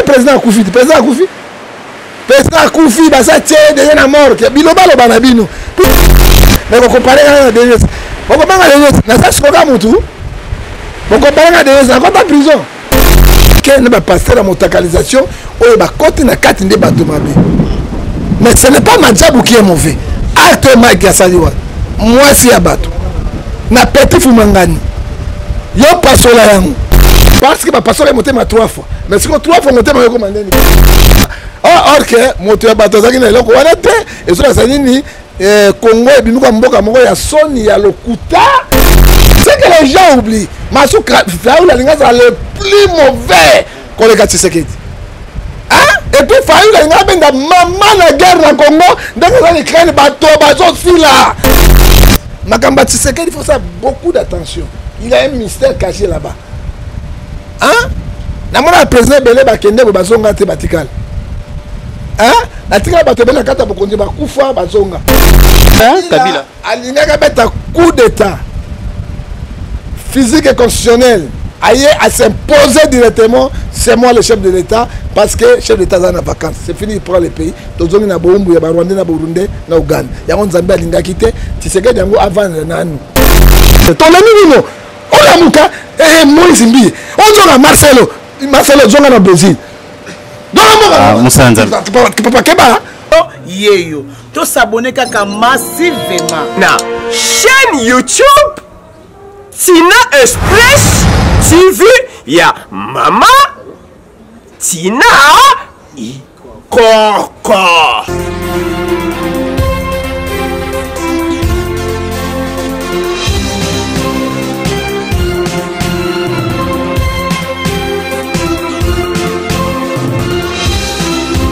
président Akoufi, président Akoufi, ça tient déjà la mort. Biloba le banabino. Mais vous comparez à des vous comparez à des na ça se regarde mon tout. Vous comparez à des na en prison. Quel ne va passer la montacalisation ou va côté na 4 de bateau mabé. Mais ce n'est pas Madjabou qui est mauvais. Acte Mike Yassaliwa. Moi si à bateau. Na petit Fumangani. Yo passo la yango. Parce que ma passo est monté ma 3 fois. Mais si 3 fois monté ma commandé. Or que monté bateau ça qui n'est là ko wana te et ça ça nini Congo et binuka mboka moko ya soni ya lokuta. C'est que les gens oublient. Masou Fayoul Alinga c'est le plus mauvais collègue Tshisekedi. Hein? Et puis Fayoul Alinga ben da maman la guerre dans Congo, donc ça les craindre bateau aussi là. Makamba Tshisekedi, il faut ça beaucoup d'attention. Il a un mystère caché là-bas. Hein? Namona président Belé Bakende bazonga te batikal. Hein? La tika bato bena kata bokonzi ba kufa bazonga. Hein? Kabila. Alinga ka beta coup d'état physique et constitutionnel. Aïe à s'imposer directement, c'est moi le chef de l'État parce que le chef de l'État est en vacances. C'est fini, il prend le pays. Tout le monde a Boumbu, il y a Rwanda, il y a Burundi, il y a Ouganda. Il y a un Zambie, il y a quitté. Tu sais que il y a avant nous. C'est ton ami, non? On a Mouka, et Moïse Mbi. On a Marcelo. Marcelo, Zonga au Brésil. Dans la mort, tu peux pas Keba. Yeyo, tu s'abonner kaka massivement na chaîne YouTube Tina Express TV ya Mama Tina Koko.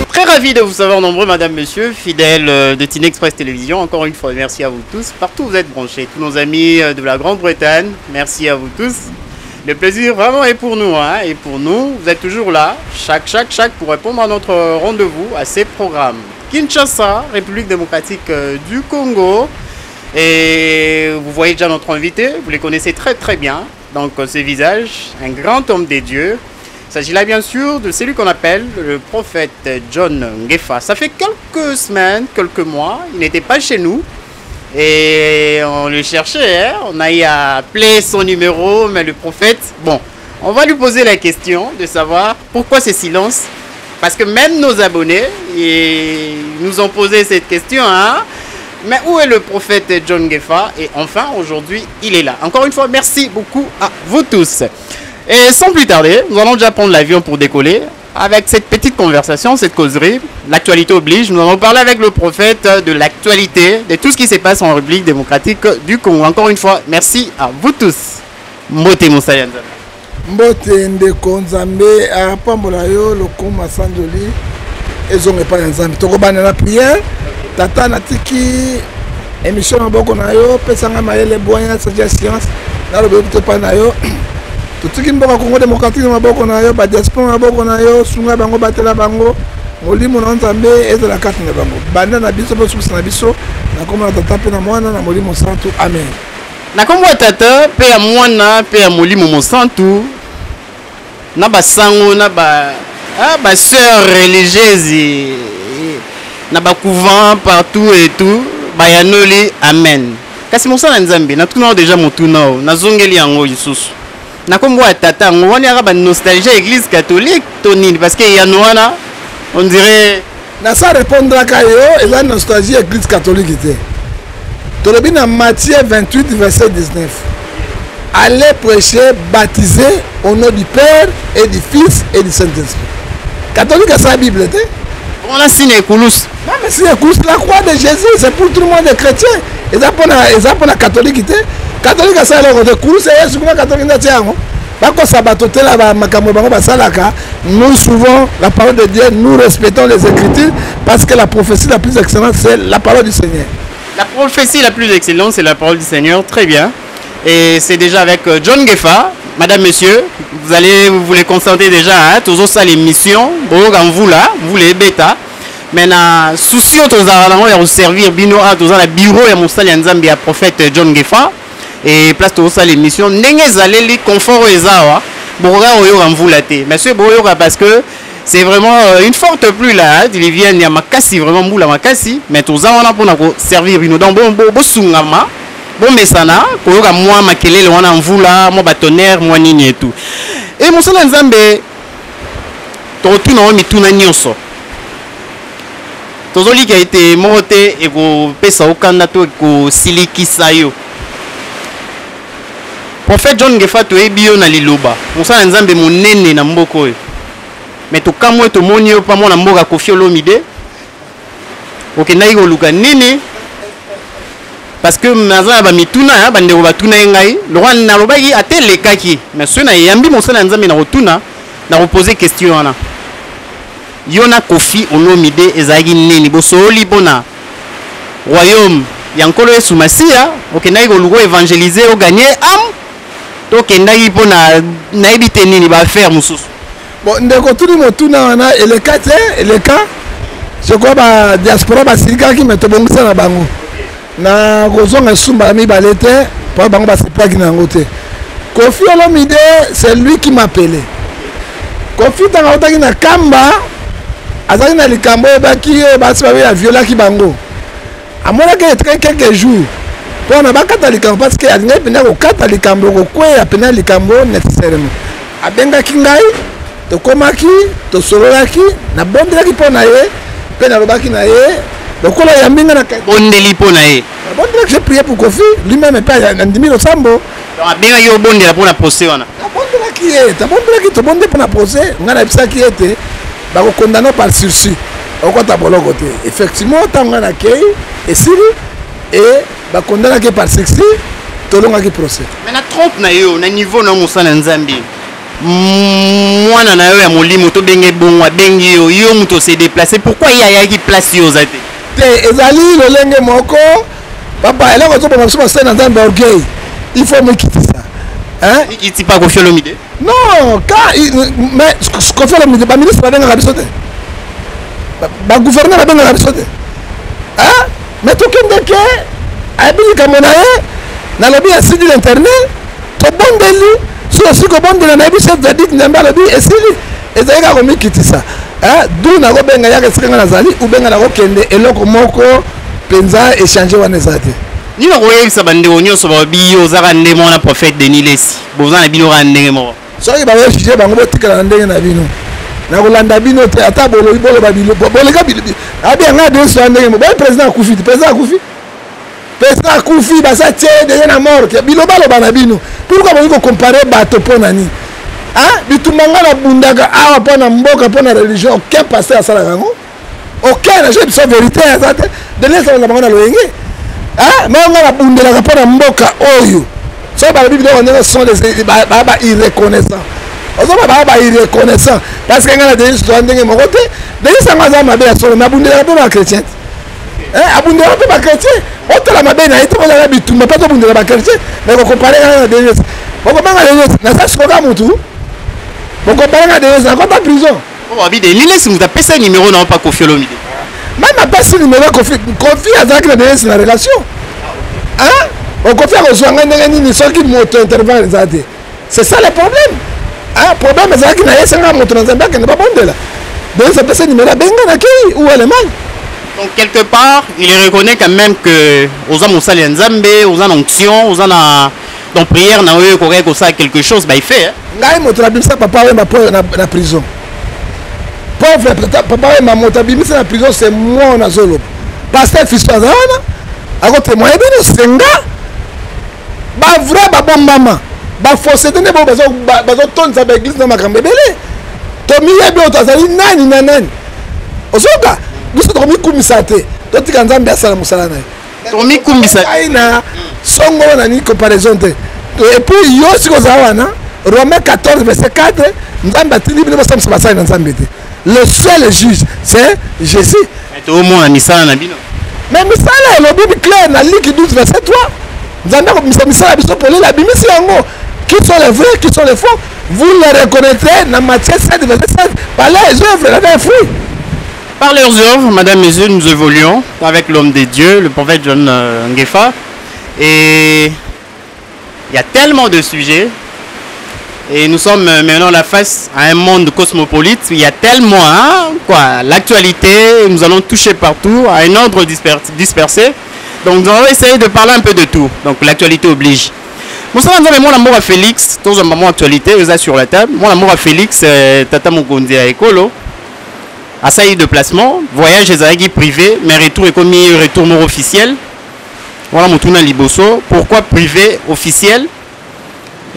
Très ravi de vous savoir nombreux, madame, monsieur, fidèles de Tina Express Télévision. Encore une fois, merci à vous tous. Partout où vous êtes branchés, tous nos amis de la Grande-Bretagne, merci à vous tous. Le plaisir vraiment est pour nous, hein, et pour nous, vous êtes toujours là, chaque, pour répondre à notre rendez-vous, à ces programmes. Kinshasa, République démocratique du Congo. Et vous voyez déjà notre invité, vous les connaissez très bien. Donc, ce visage, un grand homme des dieux. Il s'agit là bien sûr de celui qu'on appelle le prophète John Ngefa. Ça fait quelques semaines, quelques mois, il n'était pas chez nous et on le cherchait, hein? On a eu à appeler son numéro, mais le prophète, bon, on va lui poser la question de savoir pourquoi ce silence. Parce que même nos abonnés nous ont posé cette question, hein? Mais où est le prophète John Ngefa? Et enfin, aujourd'hui, il est là. Encore une fois, merci beaucoup à vous tous. Et sans plus tarder, nous allons déjà prendre l'avion pour décoller avec cette petite conversation, cette causerie. L'actualité oblige, nous allons parler avec le prophète de l'actualité, de tout ce qui se passe en République démocratique du Congo. Encore une fois, merci à vous tous. Mbote Moussa Nzambe. Mbote Ndeko Nzambe, Apambola yo, Lokoma Sanjoli, Ezonge pa Nzambe. Toko bana la prière, tata natiki émission na boko na yo, pesanga mayele boya, sadia science, na lo beko pa na yo. Tout qui mboka Congo démocratique na boko na yo, ba diaspora na boko na yo, sunga bango batela bango, molimo na Nzambe eza la carte na bango. Banda na biso bo susa na biso, na koma na tata pe na mwana na molimo santu. Amen. Na kombo tata pe ya mwana pe ya molimo santu. Na ba sango na ba sœurs religieuses na ba couvent partout et tout, ba yanoli amen. Kasi mosala Nzambe na tuna déjà motuna na zongeli yango lisusu. Na kombo tata ngoni aka ba nostalgie église catholique tonini parce que yanwana on dirait na ça répondra ka yo et la nostalgie église catholique était. Tolobi na Matthieu 28 verset 19. Allez prêcher, baptiser au nom du Père et du Fils et du Saint-Esprit. Catholique c'est la Bible était. On a signé Koulous. Non mais c'est la croix de Jésus, c'est pour tout le monde les chrétiens. Et ça pour la catholique était. Catholique ça alors de Koulous c'est ce que catholique n'a tiens. Bako sabatote la ba makambo bango basalaka. Nous souvent la parole de Dieu, nous respectons les Écritures parce que la prophétie la plus excellente c'est la parole du Seigneur. La prophétie la plus excellente c'est la parole du Seigneur, très bien. Et c'est déjà avec John Ngefa, madame, monsieur, vous les consentez déjà, hein, toujours ça l'émission, bon, quand vous là, vous les bêta. Maintenant, souci aux gens de servir bino à tous la bureau et mon salle Nzambi à prophète John Ngefa et place tout ça l'émission. N'engez allez les confort aux awa Boga oyo ramvula te. Mais ce boyoka parce que c'est vraiment une forte pluie là. Il vient y a makasi vraiment moula makasi. Mais tout ça on a pour servir une dans bon sungama. Bon mesana koyoka moi makelele wana mvula moi tonnerre moi nini et tout. Et mon sala nzambe to tuna o mituna nyonso. Tozoli qui a été monté et ko pesa okanda to ko silikisa yo. Prophète John Ngefa to ebio na liloba. Mosala nzambe monene na mboko. Mais to kamwe to moni yo pa mona mboka Koffi Olomide. Okenda iko luka nini? Parce que naza ba mituna ba ndeko batuna ngai. Loran na lobaki atelekaki. Mais ceux na yambi mosala nzambe na rotuna na reposer question wana. Yona Koffi Olomide ezagi nini bosoli bona royaume yankolo Yesu Masia okendaki koluka évangéliser o gagner âme to kendaki pona naibite nini ba faire mususu bon ndeko tuli motuna wana eleka te eleka je crois ba diaspora basilikaki me tobongisa na bango na kozonga sumba mibale te po bango basepaki na yango te. Koffi Olomide c'est lui qui m'a appelé. Koffi tanga otaki na kamba azali na likambo baki basi ba ya violaki bango amona ke très quelques jours pour na bakata likambo parce que alinga pena ko kata likambo ko kwe apena likambo nécessairement abengaki ngai to komaki to sololaki na bondelaki pona ye pena lobaki na ye lokola ya mbinga na bondeli pona ye bondelaki j'ai prié pour Koffi lui-même pas ndimi lo sambo abenga yo bondela pona procès wana bondelaki ye ta bondelaki to bonde pona procès ngana bisaki ete bako condamné par sursis au kota boloko te effectivement tanga na kei et siri et ba condamné par sursis tolonga ki procès mais na trompe na yo na niveau na musala nzambi mwana na yo ya molimo to benge bongwa bengi yo yo muto se déplacer pourquoi il y a qui place yo zate te ezali lolenge moko papa elle ko to ba so na nzambe orgueil il faut me quitter ça hein il dit pas Koffi Olomide non quand mais Koffi Olomide ba ministre babenga biso te ba gouverneur babenga biso te hein mais to kende ke abili kamona ye na lobi asidi l'internet to bondeli so ko bondela na biso verdict namba lobi esili ezeka ko mikitisa hein d'où na ko benga yaka sikenga nazali ou benga na ko kende eloko moko penza échanger wana ezate ni na koyebisa bandeko nyonso babiyo ozaka nde mwana prophète Denis Lesi boza na bino ka ndenge moko soki baosujet bango botikala na ndenge na bino na kolanda bino te ata bolobi boloba bilo boleka abianga deso ya ndenge moko boye président akufi te président akufi basa tie deje na mort bilobaloba na bino pourquoi boyi kocompare bato mpo na nini bitumbanga na bundaka awa mpo na mboka mpo na religion aucun pasteur asalaka yango aucun na je biso vérité aza te denesalanga bango na loyenge maonga na bundelaka mpo na mboka oyo so balobi biloko ndenge sont ba irreconnaissant ozoba ba irreconnaissant parce que nga na denis toa ndenge moko te denis yango aza mabe ya solo me abundelaka mpe bachrétien abundelaka mpe bachrétien otala mabe na ye te kozala bitumba mpe tobundela bachrétien me kokompare nga na denis bokomanga denis naza sikoka motu bokompare nga denis nakota prison babide lilesi mutu apesa numéro na pa Koffi Olomide même apesi numéro Koffi azalaki na denis na relation Koffi akozwanga ndenge nini soki moto intervalle eza te c'est ça le problème problème ezalaki na ye senga moto na nzambe akende babondela denis apesa numéro abenga na kei ou allemagne. Donc quelque part il reconnaît quand même que oza mosali ya nzambe oza na onction oza na donc prière na oyo kokai kosala quelque chose il fait ngai moto nabimisa papa wemba po na prison pauvre papa wemba moto abimisa na prison c'est moi nazoloba pasteur fiso aza wana akotémoigne bino senga bavrai babombama bafosete nde bo bazotondisa baeglise na makambo ebele tomiyebi oyo tozali nani na nani ozoka biso tokomikumisa te totika nzambe asala mosala na ye tomikumbisa ai na songo na nini comparaison te epuis yo siko ozala wana Romains 14 verset 4 nzambe atindi bino bosambisa basali na nzambe te le seul juge c'est Jésus tomona misala na bino mais misala elobi clair na Luc 12 verset 3 nzambe akomisa misala biso polela abimisi yango qui sont les vrais qui sont les faux vous les reconnaîtrez dans Matthieu 7 verset 7 par les œuvres et les fruits. Par leurs œuvres, madame et messieurs, nous évoluons avec l'homme de Dieu, le prophète John Ngefa. Et il y a tellement de sujets Et nous sommes maintenant la face à un monde cosmopolite. Il y a tellement, hein, quoi, l'actualité, nous allons toucher partout, à un ordre dispersé. Donc nous allons essayer de parler un peu de tout. Donc l'actualité oblige. Mon amour à Félix, tous en actualité, vous êtes sur la table. Mon amour à Félix, Tata Mugondi à Ekolo. À ça y est de placement, voyage et privé, mais retour est commis retour non officiel. Voilà mon tournant Liboso. Pourquoi privé officiel?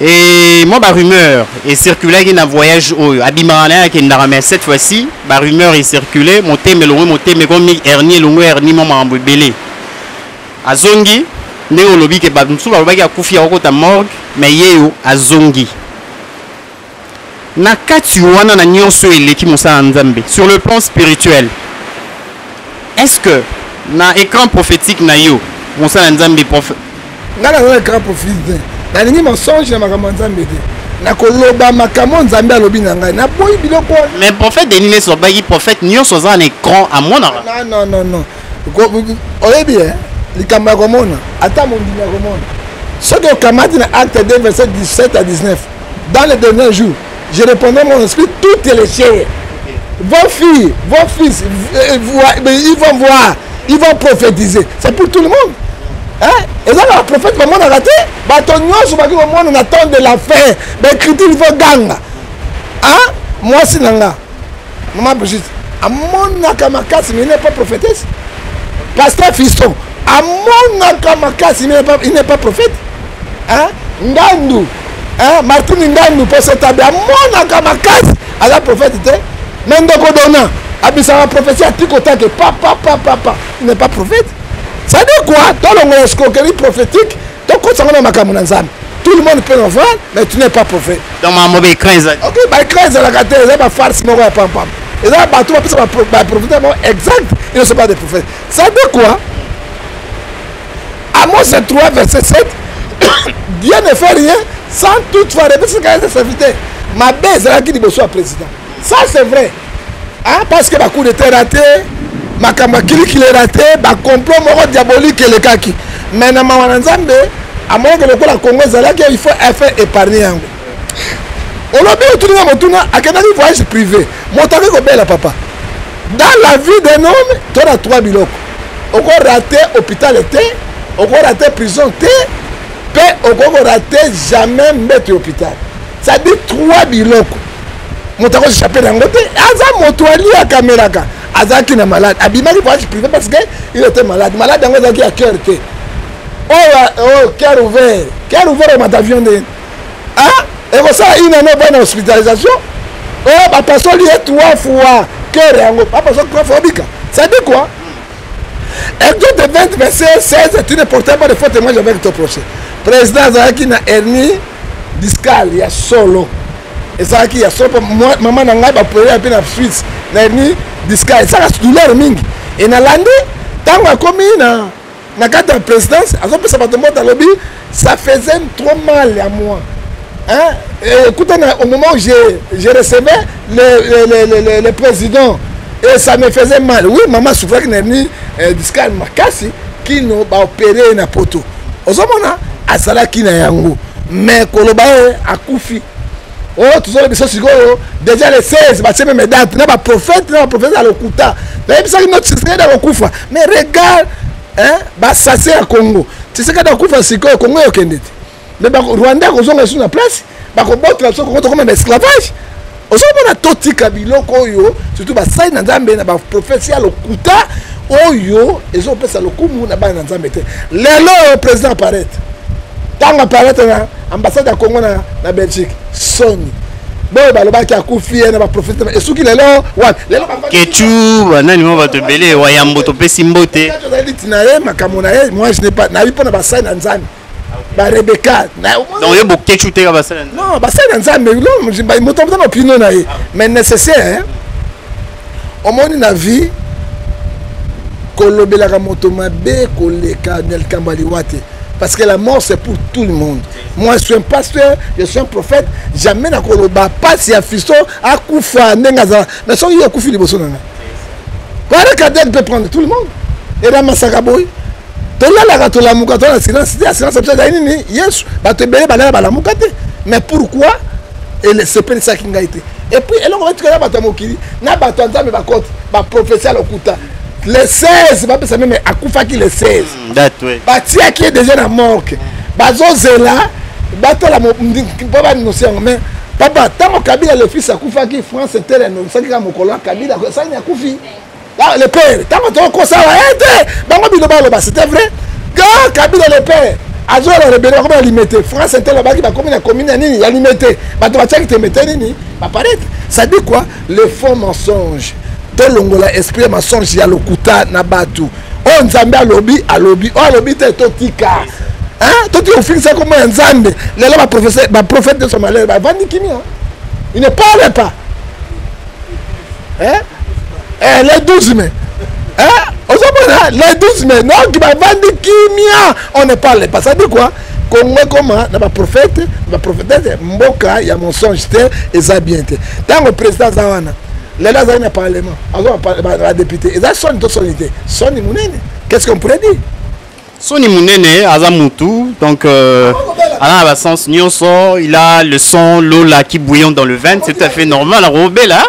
Et moi, ma rumeur est circulée qu'il y a un voyage au Abimana qui est mais cette fois-ci, ma rumeur est circulée, mon thème comme Ernie, Longo, Ernie, maman, Belé. À Zongi, Néo Lobby, qui est a Koufi à Okota Morgue, mais Yéo à Zongi. Nakati wana na nyonso eleki mosala nzambe sur le plan spirituel. Est-ce que na écran prophétique na yo mosala nzambe prophète ngana na écran prophétique na ningi mensonge na makambo nzambe te na koloba makambo nzambe alobi na ngai na boyi biloko. Mais prophète Denis Sobagi prophète nyonso za na écran à mona. Non oyebi likambo ya komona ata mondimi ya komona soki okamati na acte 2 verset 17 à 19 dans les derniers jours. Je répondais à mon esprit, tout est le chien. Vos filles, vos fils, ils vont voir, ils vont prophétiser. C'est pour tout le monde. Hein? Et là, le prophète, maman a raté. On attend de la fin. Mais l'écriture, il faut gagner. Hein? Moi, c'est Nanga. Maman Brigitte. Amon Nakamakasi, mais il n'est pas prophétesse. Pasteur Fiston. Amon Nakamakasi, il n'est pas prophète. Hein? Ngandou. Hein? Martin Ngannou pour s'établir à mon akamakasi à la prophète même de Kodona Abissama prophétie à Tikota que papa il n'est pas prophète. Ça dit quoi? Dans le escroquerie prophétique donc quand ça va dans tout le monde peut en voir mais tu n'es pas prophète. Dans ma mauvaise crainte. Ok, bah crainte la gâté, ça va farce mon pam pam. Et là bah tout va prophète exact, il ne sont pas des prophètes. Ça dit quoi? Amos 3 verset 7 Dieu ne fait rien sans toutefois répéter ce qu'il a serviteur. Ma baisse là qui dit bonsoir président. Ça c'est vrai. Hein? Parce que ma coup d'État raté, ma kamakili qui est raté, ma complot moro diabolique et le kaki. Mais na mawananzambe, à moins que le Congo là il faut faire épargner. On a bien autour de mon à quel voyage privé. Mon taré ko belle papa. Dans la vie d'un homme, tu as 3 biloko. On a raté hôpital été, on a raté prison té. On ne raté jamais mettre hôpital. Ça dit 3 biloko. Mon tako échappé dans l'autre. Aza motoali à caméra. Aza qui est malade. Abimaki voyage privé parce qu'il était malade. Malade dans l'autre qui a cœur. Oh, cœur ouvert. Cœur ouvert au matavion de. Ah, et comme ça, il n'a pas bonne hospitalisation. Oh, bah, parce qu'il y a 3 fois. Cœur et ango. Pas parce que 3 fois bika. Ça dit quoi? Exode 20, verset 16, tu ne portais pas de faux témoignages avec ton prochain. Président Zaki na hernie discale, il y a solo. Et ça qui y a solo, maman n'a pas pu aller en Suisse, na hernie discale. Ça a douleur mingi. Et na landi, tant que commis na carte de présidence, ça faisait trop mal à moi. Hein? Écoutez, au moment où je recevais le président, et ça me faisait mal. Oui, maman souffrait d'une hernie discale makasi qui n'a pas opéré na poto. Ozomona asala qui na yango. Mais kolobae akufi. Oh, tout ça, déjà les 16, bah, c'est même date. N'a pas prophète à l'Okuta. Mais regarde, hein, bah, ça c'est à Congo. Tu sais que dans Kufa, c'est quoi? Congo est au Kennedy. Mais bah, Rwanda, ils ont sur la place. Bah, on botte la chose comme un esclavage. Ozomona toti kabilo koyo, surtout bah, ça n'a jamais na bah, prophétie à l'Okuta. Oyo, ils ont fait ça le coup, na ba na Nzambe te. Le président apparaît. Tant apparaît na ambassade à Congo na Belgique. Sony. Bon baloba ki akufi na ba prophète et ceux qui le là, ouais, le Kechu, nani mo ba te belé wa yambo to pesi mbote. Moi je n'ai pas na pas na ba ça na Nzambe. Ba Rebecca. Donc yo bo Kechu te ba ça. Non, ba ça na Nzambe, non, je ba moto na opinion na ye. Mais nécessaire hein. Au monde na vie parce que la mort c'est pour tout le monde. Moi je suis un pasteur, je suis un prophète, jamais na koloba pas si a fisto a kufa nengaza mais son yo kufi liboso nanga. Voilà qu'Adèle peut prendre tout le monde. Et là masaka boy. Tola la gatola muka tola silence, silence peut être ni yes, ba te belé ba la muka te. Mais pourquoi et c'est pas ça qui a été. Et puis elle on va tuer la batamokili na batanta mais ba côte ba professeur lokuta les 16 ba ça même akufa qui les 16 date ouais ba tia qui est déjà na morgue bazo zela batola mo ba no mais papa tant Kabila le fils akufa qui France Inter no ça qui a mokolo Kabila ça ni akufi là le père tant que ça va être bango bilobalo ba c'était vrai quand Kabila le père azo la rebelle comment alimenter France Inter là baki ba commune nini alimenter ba to ba tia qui te mettre nini ba paraître ça dit quoi le faux mensonge to longola esprit mensonge ya lokuta na batu on nzambe alobi te to tika hein to ti ofin ça comme nzambe les là ba prophète de son malheur ba vandi kimi hein il ne parle pas hein les 12 mai hein les 12 mai non qui va vendre kimia on ne parle pas ça dit quoi comment na ba prophète mboka ya mensonge te eza bien te tant le président zawana les là dans le parlement va député et ça sonne to sonité sonne munene qu'est-ce qu'on pourrait dire Soni Munene Azamutu donc à la sens nyonso il a le son l'eau là qui bouillonne dans le vin c'est tout à fait normal la robe là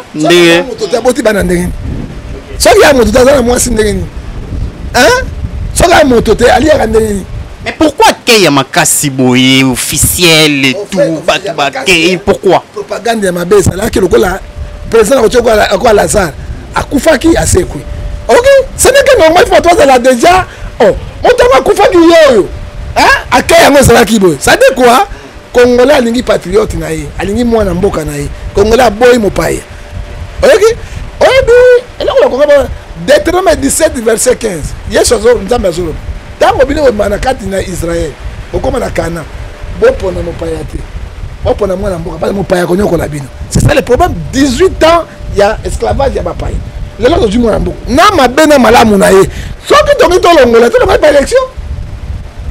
mais pourquoi qu'il y a Makasi Boye officiel et tout pourquoi propagande ya mabesa là que le président quoi Lazare akufaki asekwi OK ce n'est que normal faut toi là déjà oh on akufaki yoyo hein akaya ngo sala kiboy ça dit quoi Congolais alingi patriote na ye alingi mwana mboka na ye Congolais boy mopaye OK Deutéronome 17 verset 15 yesu nzambe azolo tango bino manakati na Israël okoma na Kana bopona mopaya te bopona mwana mboka pas mopaya konyokola bino c'est ça le problème 18 ans il y a esclavage ya bapaya lelo du mwana mboka na mabena malamu na ye soki tongi tolongola to ba élection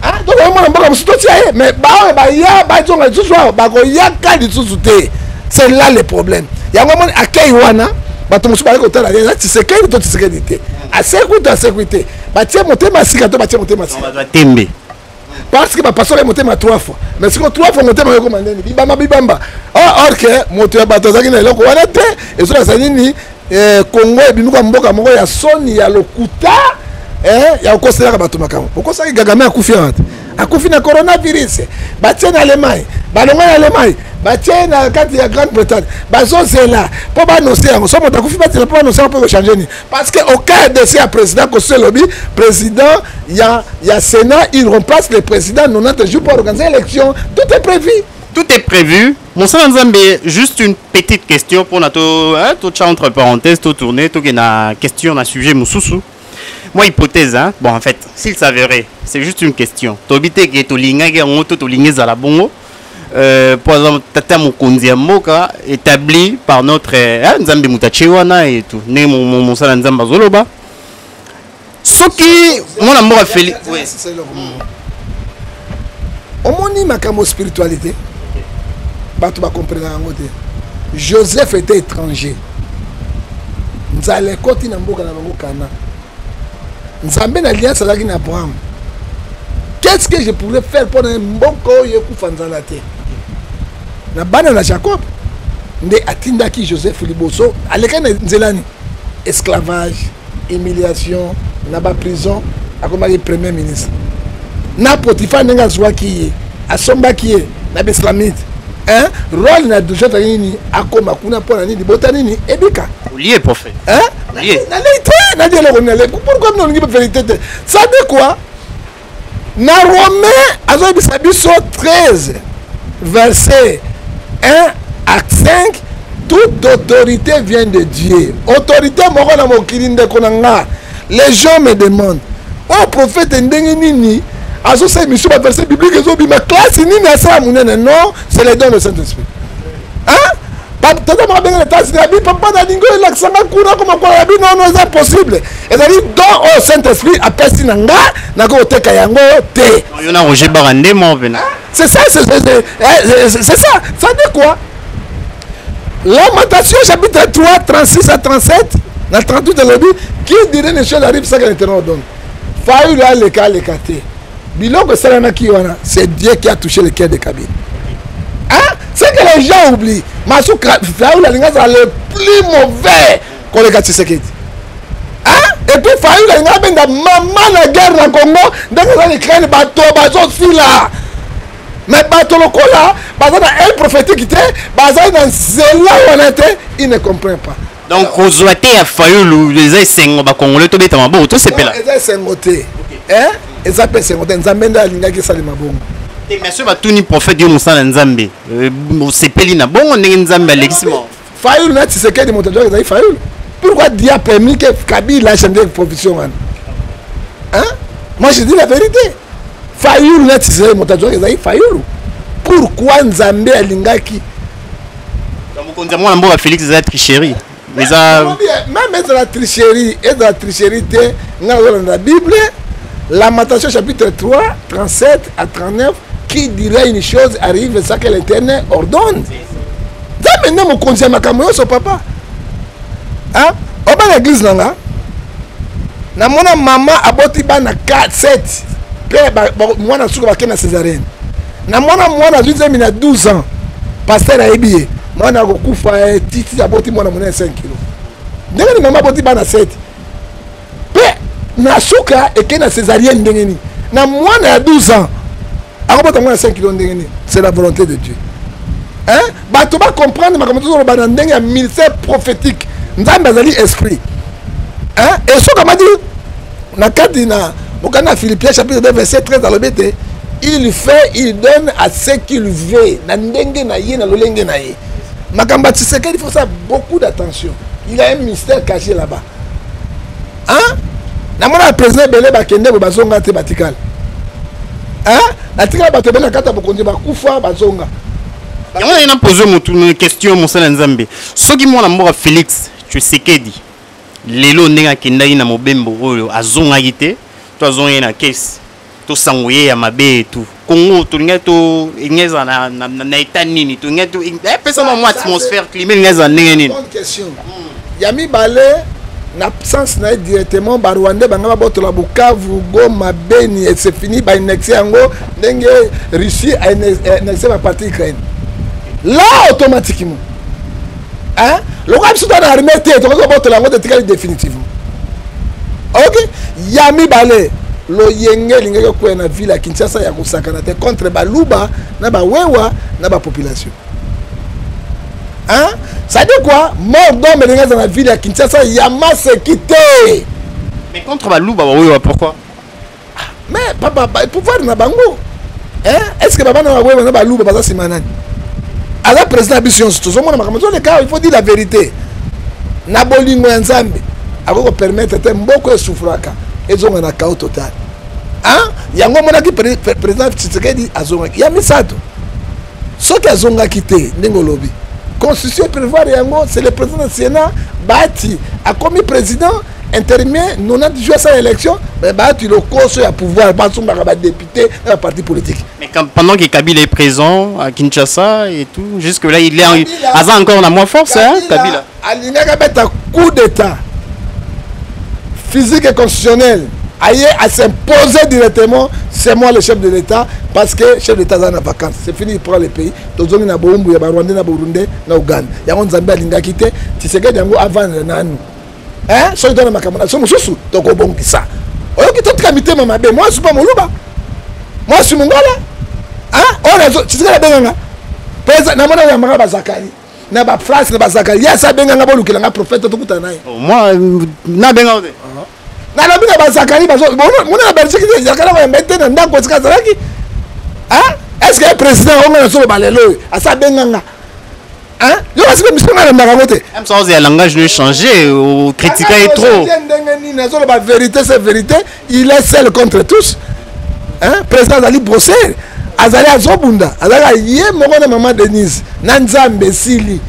ah donc mwana mboka musuto tia ye mais ba ya ba zonga tsusu ba ko ya kadi tsusu te c'est là le problème yango mon akei wana bato musu ba ko tala ya Tshisekedi to Tshisekedi te asécurité batie motema sika to batie motema sika ba tembe parce que ba passer motema 3 fois mais siko 3 fois motema yoko mandeni bibamba or que moto ya bato zaki na eloko wana te ezo na nini Congo ebinuka mboka moko ya soni ya lokuta ya okosela bato makambo okosaki Kagame akufi watu akufi na coronavirus batie na Allemagne balonga na Allemagne batie na kati ya Grande-Bretagne bazozela po banoncer yango so moto akufi batela po banoncer po changer ni parce que au cas de ce président ko se lobby président ya Sénat il remplace le président 90 jours pour organiser l'élection tout est prévu. Tout est prévu. Mon sang Nzambe, juste une petite question pour notre entre parenthèses, tout tourner, tout qui na question na sujet mususu. Moi hypothèse hein. Bon en fait, s'il s'avérait, c'est juste une question. Tobité que to linga ke ngoto to linga za la bongo. Par exemple, tata mokonzi mboka établi par notre Nzambe mutachewana et tout. Né mon sang Nzamba zoloba. Soki mon amour a fait oui. Omoni makamo spiritualité. Bato ba comprendre yango te. Joseph était étranger. Nzale koti na mboka na bango Kana. Nzambe na alliance avec Abraham. Qu'est-ce que je pourrais faire pour un mboko yekufa nzala te? Na bana na Jacob. Nde atindaki Joseph liboso aleka na nzelani. Esclavage, humiliation, na ba prison, akomaki premier ministre. Na Potiphar nenga zwaki asomba ki na bislamite. Hein rôle na dojo tanini akoma kuna pona nini botanini ebika lié prophète hein lié na lité na dielo konele pourquoi non ngi vérité ça de quoi na Romain azo bisabiso 13 verset 1 à 5 toute autorité vient de Dieu autorité moko na mokili ndeko nanga les gens me demandent oh prophète ndenge nini azo c'est mission verset biblique ezo bima classe nini asa munene non c'est les dons du Saint-Esprit hein papa tata ma benga tasi na bi papa na dingo la sanga kuna comme quoi la bi non c'est possible et ça dit don au Saint-Esprit apesi nanga na ko teka yango te yona Roger Barandé mon vena c'est ça ça dit quoi Lamentation chapitre 3 36 à 37 dans 38 de l'objet qui dirait les choses arrivent ça que l'Éternel donne faillu là le cas biloko salana ki wana c'est Dieu qui a touché le cœur de Kabila hein C'est que les gens oublient. Massou Fayoulou Alinga c'est le plus mauvais qu'on les gâte Tshisekedi. Hein? Et puis Fayoulou Alinga ben da maman la guerre dans Congo, dans les crânes bateau, bateau aussi là. Mais bateau le cola, bateau dans un prophétique qui était, bateau dans Zéla où on était, il ne comprend pas. Donc aux ouatés à Fayoulou, les Aïssengo ba Congolais tout bêtement bon, tout c'est là. Les Aïssengo hein? Et ça peut Sengo Nzambenda Alinga qui salima bon. Et bien sûr, tout ni prophète Dieu Moussa Nzambe. C'est Pelina. Bon, on est Nzambe Alexis. Fayoulou n'a tissé que des montagnes qui Fayoulou. Pourquoi Dieu a permis que Kabila a changé de profession? Hein? Moi je dis la vérité. Fayoulou n'a tissé des montagnes qui Fayoulou. Pourquoi Nzambe Alingaki? Donc, on dit moi, on Félix de la tricherie. Même de la tricherie et de la tricherie, dans la Bible. Lamentation chapitre 3, 37 à 39, qui dirait une chose arrive, ça que l'Éternel ordonne. Ça maintenant mon conseil ma caméra son papa. Hein? Au bas de l'église là, na mona maman aboti ba na 4 7. Pe moi na souka ba na césarienne. Na mona moi na 12 ans. Pasteur a ébillé. Moi na kokufa titi aboti moi na mona 5 kg. Ndenge ni maman aboti ba na 7. Na souka et que na césarienne ndengeni na moi na 12 ans akobota moi na 5 kg ndengeni c'est la volonté de Dieu. Hein? Bah tu vas comprendre ma comment tu vas ndenge ya ministère prophétique nzambe azali esprit. Hein? Et ce comme dit na kati na bokana Philippiens chapitre 2 verset 13 dans le BT, il fait, il donne à ce qu'il veut na ndenge na ye na lolenge na ye. Makamba Tshisekedi, il faut ça beaucoup d'attention. Il a un mystère caché là-bas. Hein? Namona président belé bakende bo bazonga te batikal. Hein? Batikal bato bena kata bokonzi bakufa bazonga. On a posé une question mon sala Nzambe. Soki mwana mboka Félix Tshisekedi. Lelo ndenga kendai na mobembo oyo azonga yite, to azonga na caisse. To sangoye ya mabe tout. Congo to linga to ingeza na etanini to linga to pesa na moi atmosphère climat ingeza ndenge nini. Bonne question. Yami balé en absence na directement ba Rwanda banga botola Bukavu Goma Beni et c'est fini ba annexer yango ndenge Russie a annexé ma partie Ukraine. Là automatiquement hein le roi se doit arrêter to ko botola ngo de définitivement. OK Yami balé lo yenge lingeke ko na ville à Kinshasa ya kosakana te contre baluba na ba wewa na ba population. Hein? Ça dit quoi? Mort d'homme dans la ville à Kinshasa, il y a masse quitté. Mais contre Balouba, oui, pourquoi? Mais papa, pouvoir na bango. Hein? Est-ce que papa na wewa na Balouba baza simanani? À la président Bission, tout le monde le cas, il faut dire la vérité. Na bolingo nzambe, ako permettre te mboko esufraka, ezonga na chaos total. Hein? Yango mona ki président Tshisekedi azonga. Ya misato. Ce qui azonga quitté, ndenge lobi. Constitution prévoir yango, c'est le président du Sénat bâti a commis président intérimaire 90 jours sans élection, mais bâti le cours sur le pouvoir, bâti un député dans un parti politique. Mais pendant que Kabila est présent à Kinshasa et tout, jusque là il est encore la moins force hein Kabila. Alinga beta coup d'état physique et constitutionnel. Aïe à s'imposer directement, c'est moi le chef de l'État, parce que le chef de l'État est en vacances. C'est fini, il prend le pays. Tous les Rwandais, il y a Rwandais, Burundi, Ouganda. Il y a un Zambie, il y a quitté. Tu sais que avant hein? Si tu donnes ma camarade, c'est mon sous, donc au bon qui ça. On a quitté tout comité, moi je suis pas mon louba. Moi je suis mon gars là. Hein? Tu sais que la benga. Président, na mona ya mara Zakari. Na ba France, na ba Zakari. Ya sa benga ngabo lukela nga prophète to kutana. Moi na benga ode. Na lobi na bazakari bazo mona na Belgique zakala ko mette na ndako tsika zalaki hein est-ce que le président on na so balelo asa benganga hein yo parce que mission na ndaka ngote même sans le langage ne changer ou critiquer trop ndenge na so la vérité c'est vérité il est seul contre tous hein président Ali Brosser azali azobunda azala ye moko na maman Denise na Nzambe sili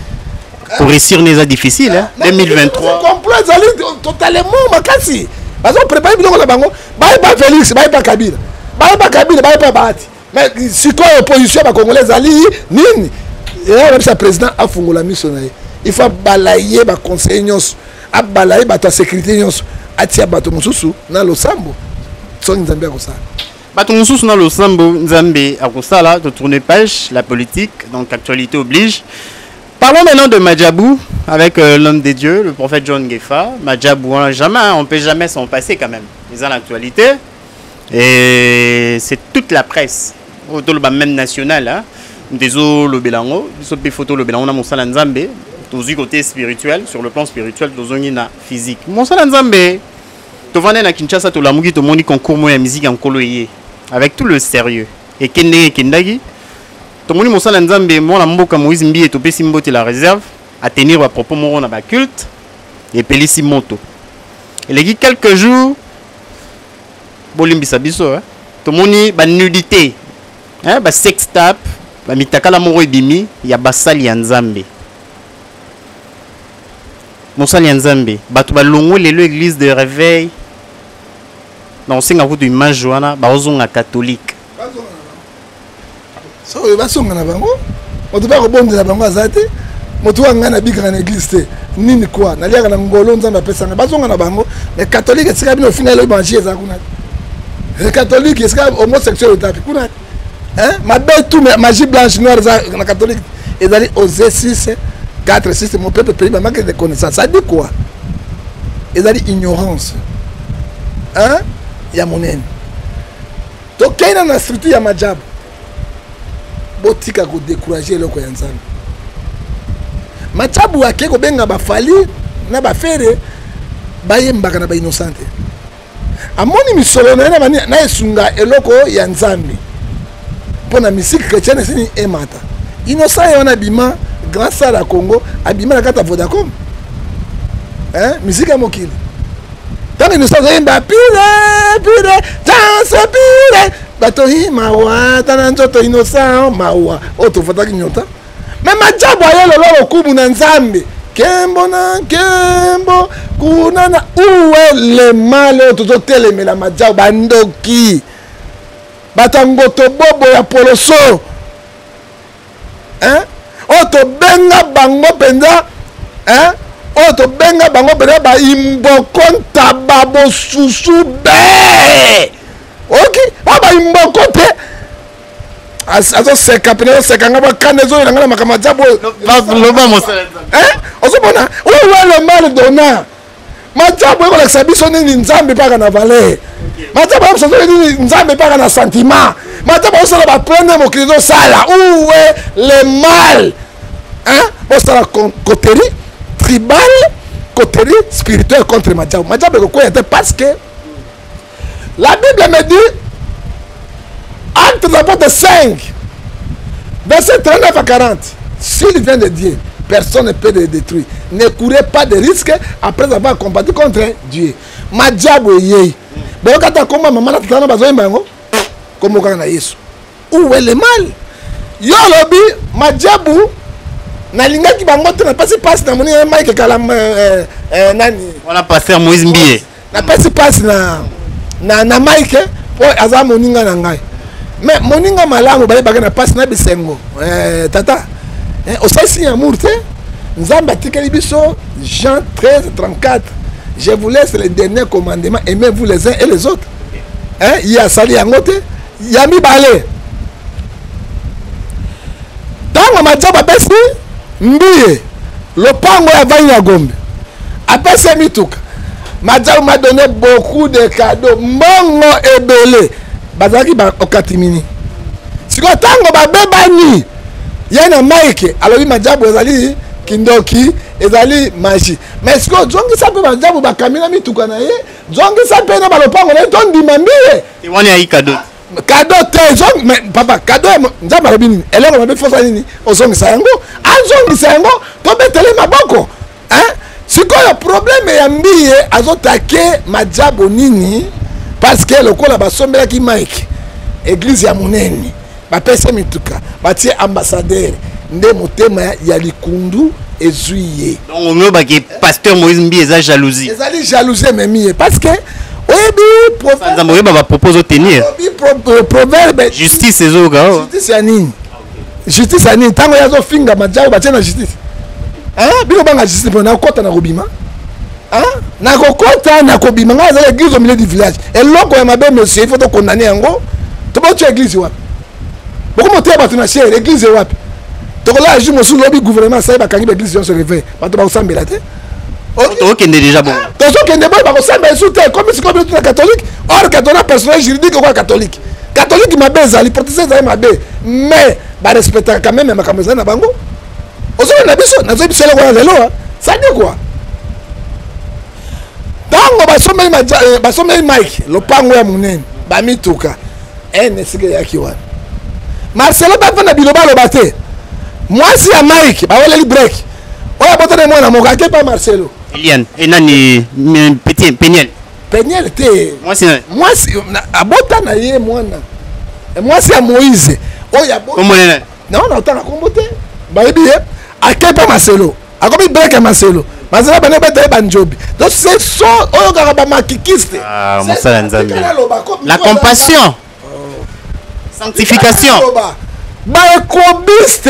pour réussir n'est difficile hein 2023 complot azali totalement makasi. Parce qu'on prépare bien le bango, pas Félix, pas Kabila, pas Kabila, pas Bahati. Mais si quoi l'opposition va congolaise ali nini, et là même sa président a fondé la mission. Il faut balayer ba conseil nyos, a balayer ba ta sécurité nyos, a tia ba to mususu na lo sambo. Son Nzambe ko ça. Bato mosusu na losambo Nzambe akosala de tourner page la politique, donc actualité oblige. Parlons maintenant de Madjabou avec l'homme des dieux, le prophète John Ngefa. Madjabou, hein, jamais, on peut jamais s'en passer quand même. Ils ont l'actualité et c'est toute la presse, même nationale. Hein. Désolé le Belango, des photos le Belango, on a mon salan Nzambe, dans le côté spirituel, sur le plan spirituel, dans le physique. Mon salan Nzambe, tu vas à Kinshasa, tu l'as mouillé, tu m'as concours de musique en coloyer, avec tout le sérieux. Et Kendagi. Tomoni mosala nzambe mwana mboka Moïse Mbi etopesi mbote la réserve à tenir à propos moro na ba culte et pelisi moto. Eleki quelques jours bolimbisa biso hein. Tomoni ba nudité hein ba sex tape ba mitakala moro ebimi ya basali ya nzambe. Mosali ya nzambe bato ba longo lelo église de réveil. Non singa kutu image wana ba ozonga catholique. So il va songa na bango moto ba kobondela bango azate moto wanga na bika na église te nini quoi na liaka na ngolo nzamba pesanga bazonga na bango mais catholique sika bino final évangile za kuna les catholiques sika homosexuel tapi kuna hein mabe tout magie blanche noire za na catholique et d'aller aux 6 4 6 mon peuple pays ba manque de connaissance ça dit quoi et d'aller ignorance hein ya monene to kaina na structure ya Madjabou botika ko décourager loko ya nzambe Madjabou ake ko benga ba fali na ba fere bayembaka na ba innocente amoni misolo na esunga eloko ya nzambe pona musique chrétienne sini emata innocent yona bima grand star à Congo abima na kata Vodacom hein musique mokili tant innocent yemba pire chance pire bato hi mawa tana nzoto innocent mawa oto fataki nyota mais Madjabou ayelo lolo kubu na nzambe kembo na kembo kuna na uwe le malo toto telemela Madjabou bandoki batangoto bobo ya poloso hein oto benga bango penza hein oto benga bango penza ba imboko ntaba susu be ok ba imboko te azo seka pene seka ngaba kanezo ngana makama Madjabou loba mosala hein osomona uwe le mal dona Madjabou ko la sabiso ni nzambe paka na valeur Madjabou so ni nzambe paka na sentiment Madjabou so ba prendre mo krizo sala uwe le mal hein o sala coterie tribal coterie spirituelle contre Madjabou ko était parce que la Bible me dit Acte de l'apôtre 5 verset 39 à 40 s'il vient de Dieu personne ne peut le détruire. Ne courez pas de risques après avoir combattu contre Dieu. Madjabou yé. Bon quand tu combat maman na tata na bazo mbango comme au na Yesu. Où est le mal? Yo lobi Madjabou na linga ki bango te na passe na moni Mike kalam nani. On a passé à Moïse Mbié. Na passe na Mike po aza moninga na ngai. Mais moninga malamu bale bagana passe na bisengo. Tata aussi amour te nzamba tikeli biso Jean 13:34 je vous laisse le dernier commandement aimez-vous les uns et les autres hein ya sali yango te ya mibale tango Madjabou besi mbiye lopango ya vanya ya gombe apesa mituka Madjabou m'a donné beaucoup de cadeaux mbongo ebele bazaki ba okatimini siko tango babebani yana Mike alobi Madjabou ezali kindoki ezali magie mais siko zongi sape Madjabou bakamina mituka na ye zongi sape na balopango na ton dimambie et on est cadeau te zongi mais papa cadeau nzamba alobi nini eloko mabe fosa nini ozongi sango azongi sango to betele maboko hein siko le problème ya mbiye azotake Madjabou nini parce que lokola basombelaki Mike église ya monene bapesa mituka batie ambassadeur nde motema ya likundu ezuiye donc on a que pasteur Moïse Mbi eza jalousie ezali jalousie memie parce que oyebi prophète va proposer tenir proverbe justice ezoga justice ya nini justice ya nini tango yazo finga Madjabou batie na justice hein bino banga justice na kota na kobima hein na kokota na kobima nga ezali église au milieu du village eloko ya mabe monsieur il faut to condamner yango tobo tu église wapi boko moté ba tuna chez église wapi to ko la ju mo su lobby gouvernement ça ba kangi ba église se réveille ba to ba osambela te OK ndé déjà bon to so kende ba ko sambela su te comme si comme tout catholique or que ton personnel juridique quoi catholique m'a bezali protestant za m'a be mais ba respecter quand même makambo na bango ozo na biso na zo biso le lelo ça dit quoi tango basomeli Mike lopango ya munene bamituka enesike yaki wana Marcelo bafana biloba loba te mwasi ya Mike baweleli break oya botane mwana mokake pa Marcelo Eliane enani petit Peniel te mwasi abota na ye mwana mwasi ya Moïse oya komona non otanga kombo te bayebi ye akepa Marcelo akomi break ya Marcelo Mazela bane bete banjobi. Donc c'est ça oyo kaka makikiste. Ah, mosala nzambe. La compassion. Sanctification. Ba ekobiste.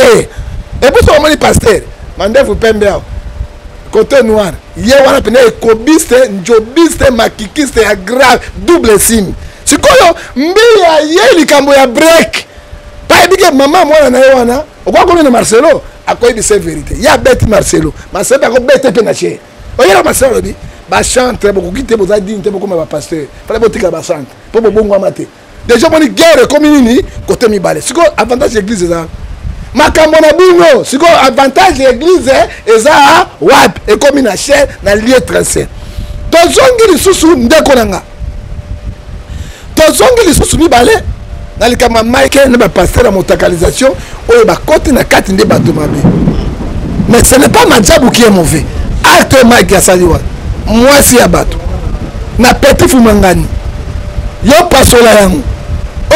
Et puis on moni pasteur. Mandefu pembe ao. Côté noir. Ye wana pene ekobiste, njobiste, makikiste ya grave, double signe. Sikoyo mbi ya ye likambo ya break. Pa ebike mama mwana na ye wana. Okwa kono na Marcelo. A quoi il vérité? Il y a bête Marcelo. Marcelo a bête penaché. Oye Marcelo dit, ba chante beaucoup quitter vos adines beaucoup ma pasteur. Fallait botter ba chante. Pour bon maté. Déjà on guerre comme ni côté mi balé. C'est quoi avantage l'église ça? Makambo na bino, c'est quoi avantage l'église eza wap et comme na chair na lieu très saint. Tozongi lisusu ndeko nanga. Tozongi lisusu mi balé. Dans le cas de Mike, nous avons passé la motakalisation, on a côté na 4 de bateau mabe. Mais ce n'est pas Madjabou qui est mauvais. Acte Mike Yassaliwa. Moi si ya bateau. Na petit fumangani. Yo passo la yangu.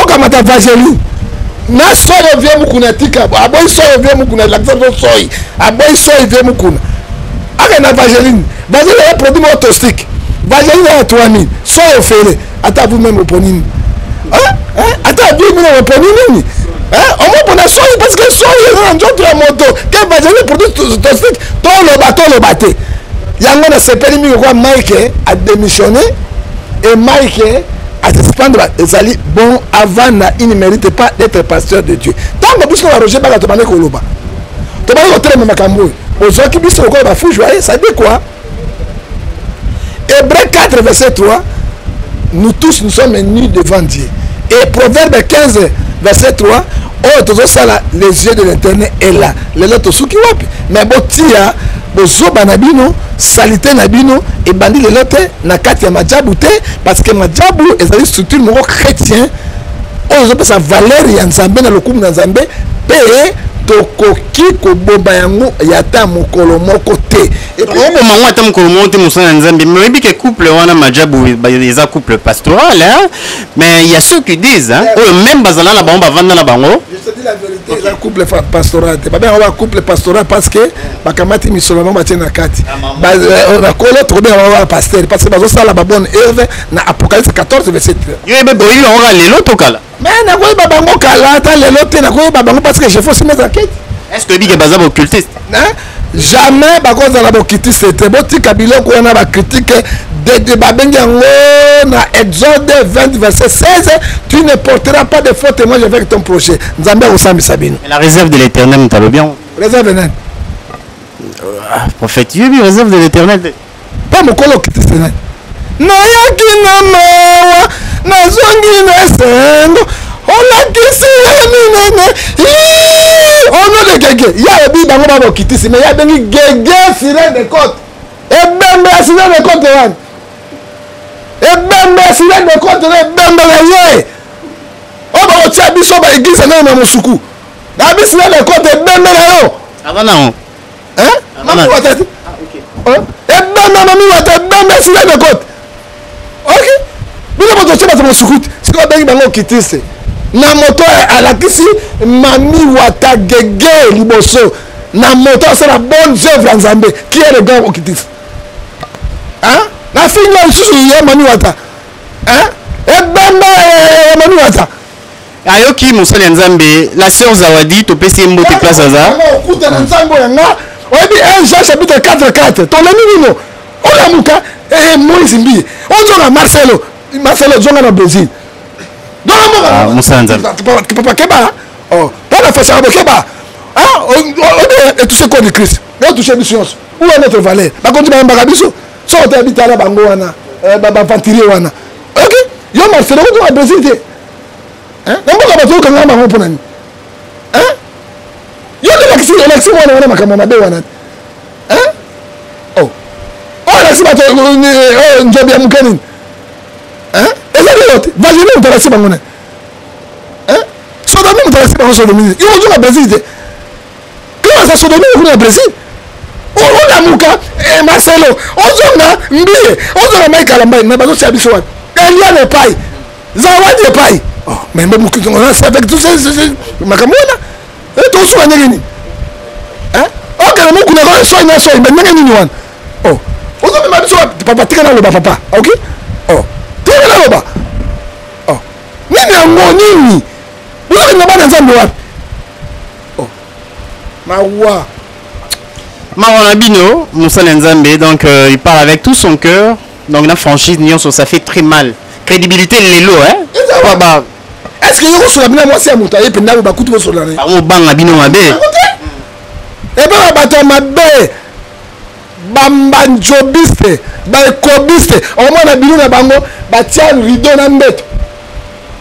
Oka mata vageli. Na soyo vie mukuna tika. Aboy soyo vie mukuna. L'exemple soy. Aboy soyo vie mukuna. Aka na vageline. Vageline est un produit autostique. Vageline est à 3000. Soyo fele. Ata vous-même au ponine. Attends, dis-moi, on peut nous on va pour la soie parce que soie est un autre moto. Qu'est-ce que vous pour tout toxique? Tout le bateau. Yango na sepeli mi quoi Mike a démissionné et Mike a suspendre ezali bon avant na il ne mérite pas d'être pasteur de Dieu. Tant que biso Roger ba to bane ko loba. To bane ko tele makambo. Ozoki biso ko ba fou joyer, ça dit quoi? Hébreux 4 verset 3. Nous tous nous sommes nus devant Dieu. Et Proverbe 15 verset 3. Oh, tous ça les yeux de l'Éternel est là. Les autres souki wapi. Mais botia bozo banabino salité nabino et bandi les autres na kati ya majabu te parce que majabu est une structure moko chrétien. Oh, je peux sa valeur ya nzambe na lokumu na nzambe pe tokoki kobomba yango yata mokolo moko te et puis bon mango ata mokolo moko te mosala nzambe mais bi que couple wana majabu eza couple pastoral hein mais il y a ceux qui disent hein même bazala na bango bavanda na bango je te dis la vérité eza couple pastoral te babe ba couple pastoral parce que bakamati misolo bango batie na kati ba kolo to bien ba pasteur parce que bazo sala ba bonne œuvre na Apocalypse 14 verset 3 yo ebe boyi on lelo tokala mais na koyi ba bango kala ta lelo te na koyi ba bango parce que je faut se mettre en quête. Est-ce que big bazaba occultiste jamais bakoza la occultiste te botika biloko wana ba critique de babengi yango na Exode 20 verset 16 tu ne porteras pas de faux témoignages avec ton projet nzambe osambisa bino la réserve de l'Éternel mutalo bien réserve nan prophète Yubi réserve de l'Éternel pas mokolo occultiste nan nayaki na mawa nazongi na sengo olakisi minene ono de gege ya ebi bango ba bokitisi mais ya bengi gege sirène de côte ebembe ya sirène de côte wan ebembe ya sirène de côte ebembe na ye o ba otia biso ba église na mosuku na bi sirène de côte ebembe na yo avant non hein mama watati ebembe mami watati ebembe sirène de côte ok bino boto otia ba mosuku siko bengi bango okitisi na moto alakisi mami wata gege liboso na moto asala bonne œuvre nzambe qui est le grand okitif hein na fingo isusu ye mami wata hein ebembe mami wata ayoki musali nzambe la sœur Zawadi to pesi mbote place aza okuta na nzambo yanga oyebi 1 Jean chapitre 4 to lemi nino olamuka Moïse mbi ozonga Marcelo zonga na Brésil donc papa keba oh pas la façon de keba on touche quoi de Christ on touche science où est notre valeur ba continue ba bakabiso so on habite là bango wana ba ventiler wana OK yo Marcelo ko ba Brésil hein n'importe quoi ko ngamba ko ponani hein yo le vaccin wana makama mabe wana hein oh la si bato njobi ya mukeni hein eza yote vagine mutalasi bango ne hein sodomi mutalasi bango sodomi yo ozo na Brésil te kwa sa sodomi ko na Brésil o na muka Marcelo ozo na mbie ozo na Michael Ambai na bazo sia biso wapi elia ne pai zawadi pai oh mais mbo muki on a avec tout ça makamona to so na ngini hein o kana muku na ko so nya so mais ngini wan oh ozo me mabiso papa tika na loba papa OK oh tika na loba oh nini ngo nini ozo na bana nzambe wapi oh mawa Marwan Bino, Moussa Nzambe, donc il parle avec tout son cœur. Donc la franchise Nyonso, ça fait très mal. Crédibilité l'élo, hein. Est-ce que vous avez moi c'est à Moutaye pendant ba kutu sur l'année. Ah, bang Bino mabe. Et ba bato mabe. Bambanjobiste, ba ekobiste. Au moins na bino na bango ba tia rideau na mbeto.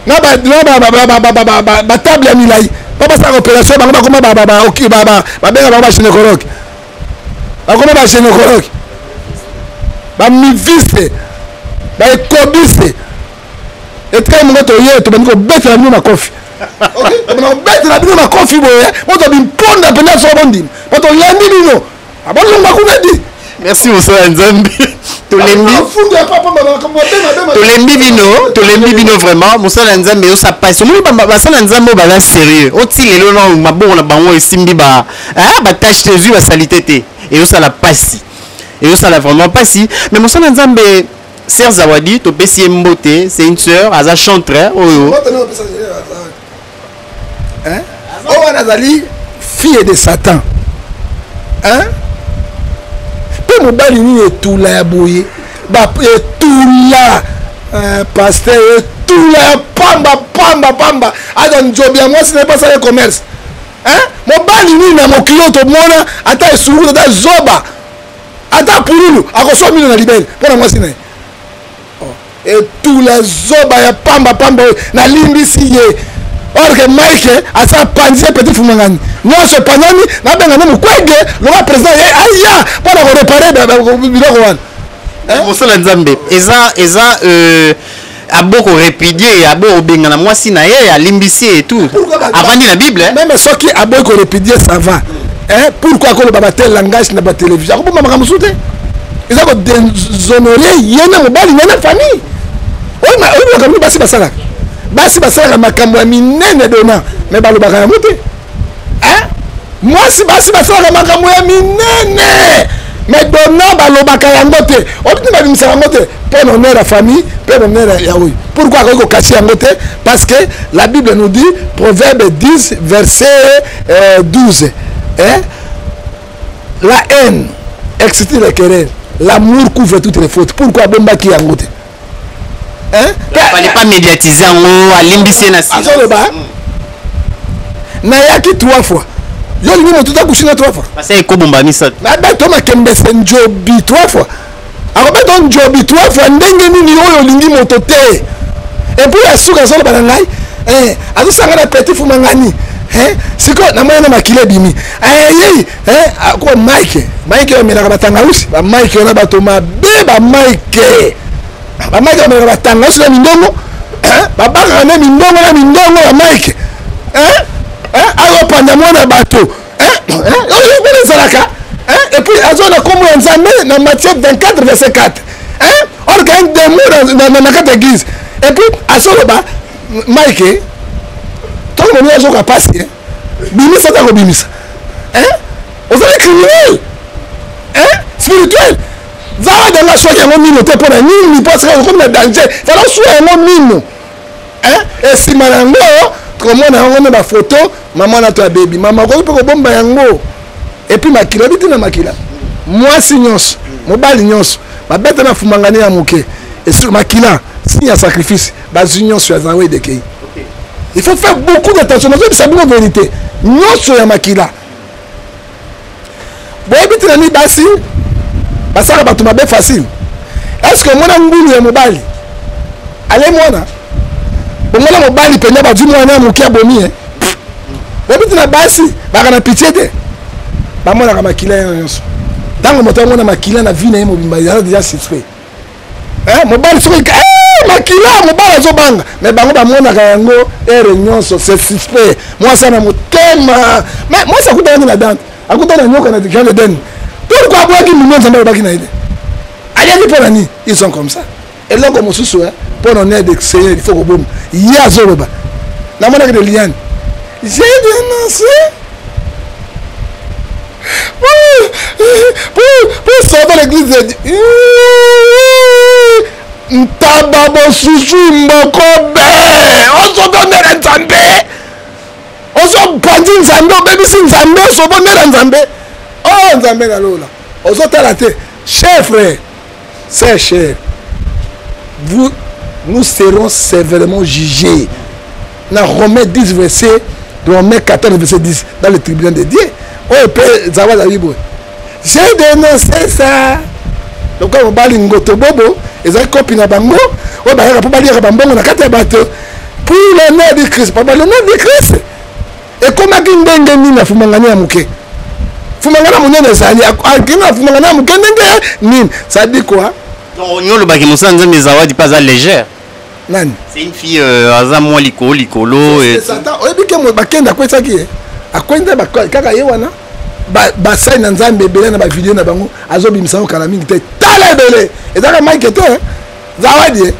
Na ba table ya milai. Papa sa opération bango ba koma ba OK ba benga ba gynécologue. Ba koma ba gynécologue. Ba miviste. Ba ekobiste. Et très mon to hier to bango bête la bino na kofi. OK, on bête la bino na kofi boye. On to bin ponda pena so bondi. On to yandi bino. Abongo makuna di. Merci Moussa Nzambe. Tolembi Bino vraiment. Moussa Nzambe yo sa passe. Moi ba sa Nzambe ba la sérieux. Oti lelo na mabongo na bango esimbi ba tâche Jésus ba salité te. Et yo ça la passe. Et yo ça la vraiment passe. Mais Moussa Nzambe Sœur Zawadi, to pesi mbote, c'est une sœur, aza chanteur. Hein? Oh Nazali, fille de Satan. Hein? Pe mobali ni etula ya boye. Ba etula pasteur etula pamba. Ada njobi ya mwasi na pas ça le commerce. Hein? Mobali ni na mokilo to mona ata esuru ata zoba. Ata pululu akoso mino na libele. Pona mwasi na. Et tout la zoba ya pamba na limbisi ye or que Mike a sa panzie petit fumangani non ce panani na benga na mukwege le président aya pour réparer biloko wana Moussa Nzambe eza aboko répudier aboko benga na mwasi na ye ya limbisi et tout avant la Bible même ceux qui aboko répudier ça va hein pourquoi ko le baba tel langage na ba télévision ko mama kamsute ils ont déshonoré yena mobali yena famille. Oui, mais basi basala makambo ya minene dona mais balobaka ya mote hein moi si basi basala makambo ya minene mais dona balobaka ya mote obiti babimisa ya mote pour honneur la famille pour honneur ya oui pourquoi ko cacher ya mote parce que la Bible nous dit Proverbe 10 verset 12 hein la haine excite les querelles, l'amour couvre toutes les fautes. Pourquoi bomba qui a ngote? Hein? Fallait pas médiatiser en haut, à l'imbissé na si. Na yaki 3 fois. Yo lingi moto ta kushina 3 fois. Parce que ko bomba misa. Na ba to makembe senjobi 3 fois. Alors ba to njobi 3 fois ndenge nini yo lingi moto te. Et puis ya suka solo banangai, azo sanga na petit fumangani. Siko na mwana makile bimi ko Mike omela batanga usi ba Mike na bato mabe ba Mike omela batanga usi na mindongo ba baka na mindongo ya Mike ayo panda mwana bato oyo zalaka et puis azona komo nzambe na Matthieu 24 verset 4 or quand démon na kata église et puis asoloba Mike tout le monde a joué à passer. Bimisa ta bimisa. Vous allez criminel. Spirituel. Va dans la soirée en mino te pour un ni parce que comme le danger. Va la soirée en mino. Et si malango comme on a ma photo, maman na toi baby. Maman ko peut bomba yango. Et puis makila biti na makila. Moi signons, mobile nyons. Ba bête na fumangani ya moke. Et sur makila, signe sacrifice, ba union sur Zawe de Kei. Il faut faire beaucoup d'attention. C'est une vérité. Nous sommes makila. Bon, habite la nuit bassi. Ça va tout bien facile. Est-ce que moi na ngulu ya mobali? Allez moi na. Bon moi na mobali penya ba du moi na mukia bomi hein. Bon habite na bassi, ba kana pitié te. Ba moi na makila yonso. Tango moto moi na makila na vie na yemo bimba ya déjà suspect. Hein, mobali so ka makila mobali zo banga. Mais bango ba mona ka yango ere nyonso c'est suspect. Moi ça na motema. Mais moi ça coûte rien la dent. Akuta na nyoka na dikande den. Pourquoi aboua qui nous montre un peu de ils sont comme ça. Et là, comme on se souvient, pour nous aider, il faut que boum. Il y a Zoroba. La monnaie de Liane. J'ai dénoncé. Pour sauver l'église de Dieu. Ntababo Susu Mbokobe. On se donne un Nzambe. On se bandit Nzambe. On bébé si Nzambe. On se donne un Nzambe. Oh, Nzambe na lola. Aux autres la tête. Chers frères, c'est cher. Nous serons sévèrement jugés. Dans Romains 10, verset, Romains 14, verset 10, dans le tribunal de Dieu. Oh, Père Zawad Alibo. J'ai dénoncé ça. Donc, quand on parle de Bobo, ils ont copié na bango. On va dire que bango na kata bateau. Pour le nom de Christ, pas le nom de Christ. Et comment qu'il n'y a fumangani à mouké. Fumangana munene zali akina fumangana mukendenge nini ça dit quoi donc nyolo baki musanze mezawadi pas légère nani c'est une fille azamu likolo et satan oyebike mo bakenda kwesa ki akwenda kaka yewana ba sai na nzambe bele na ba video na bango azobimisa ko kala mingi te tala bele ezaka mike te zawadi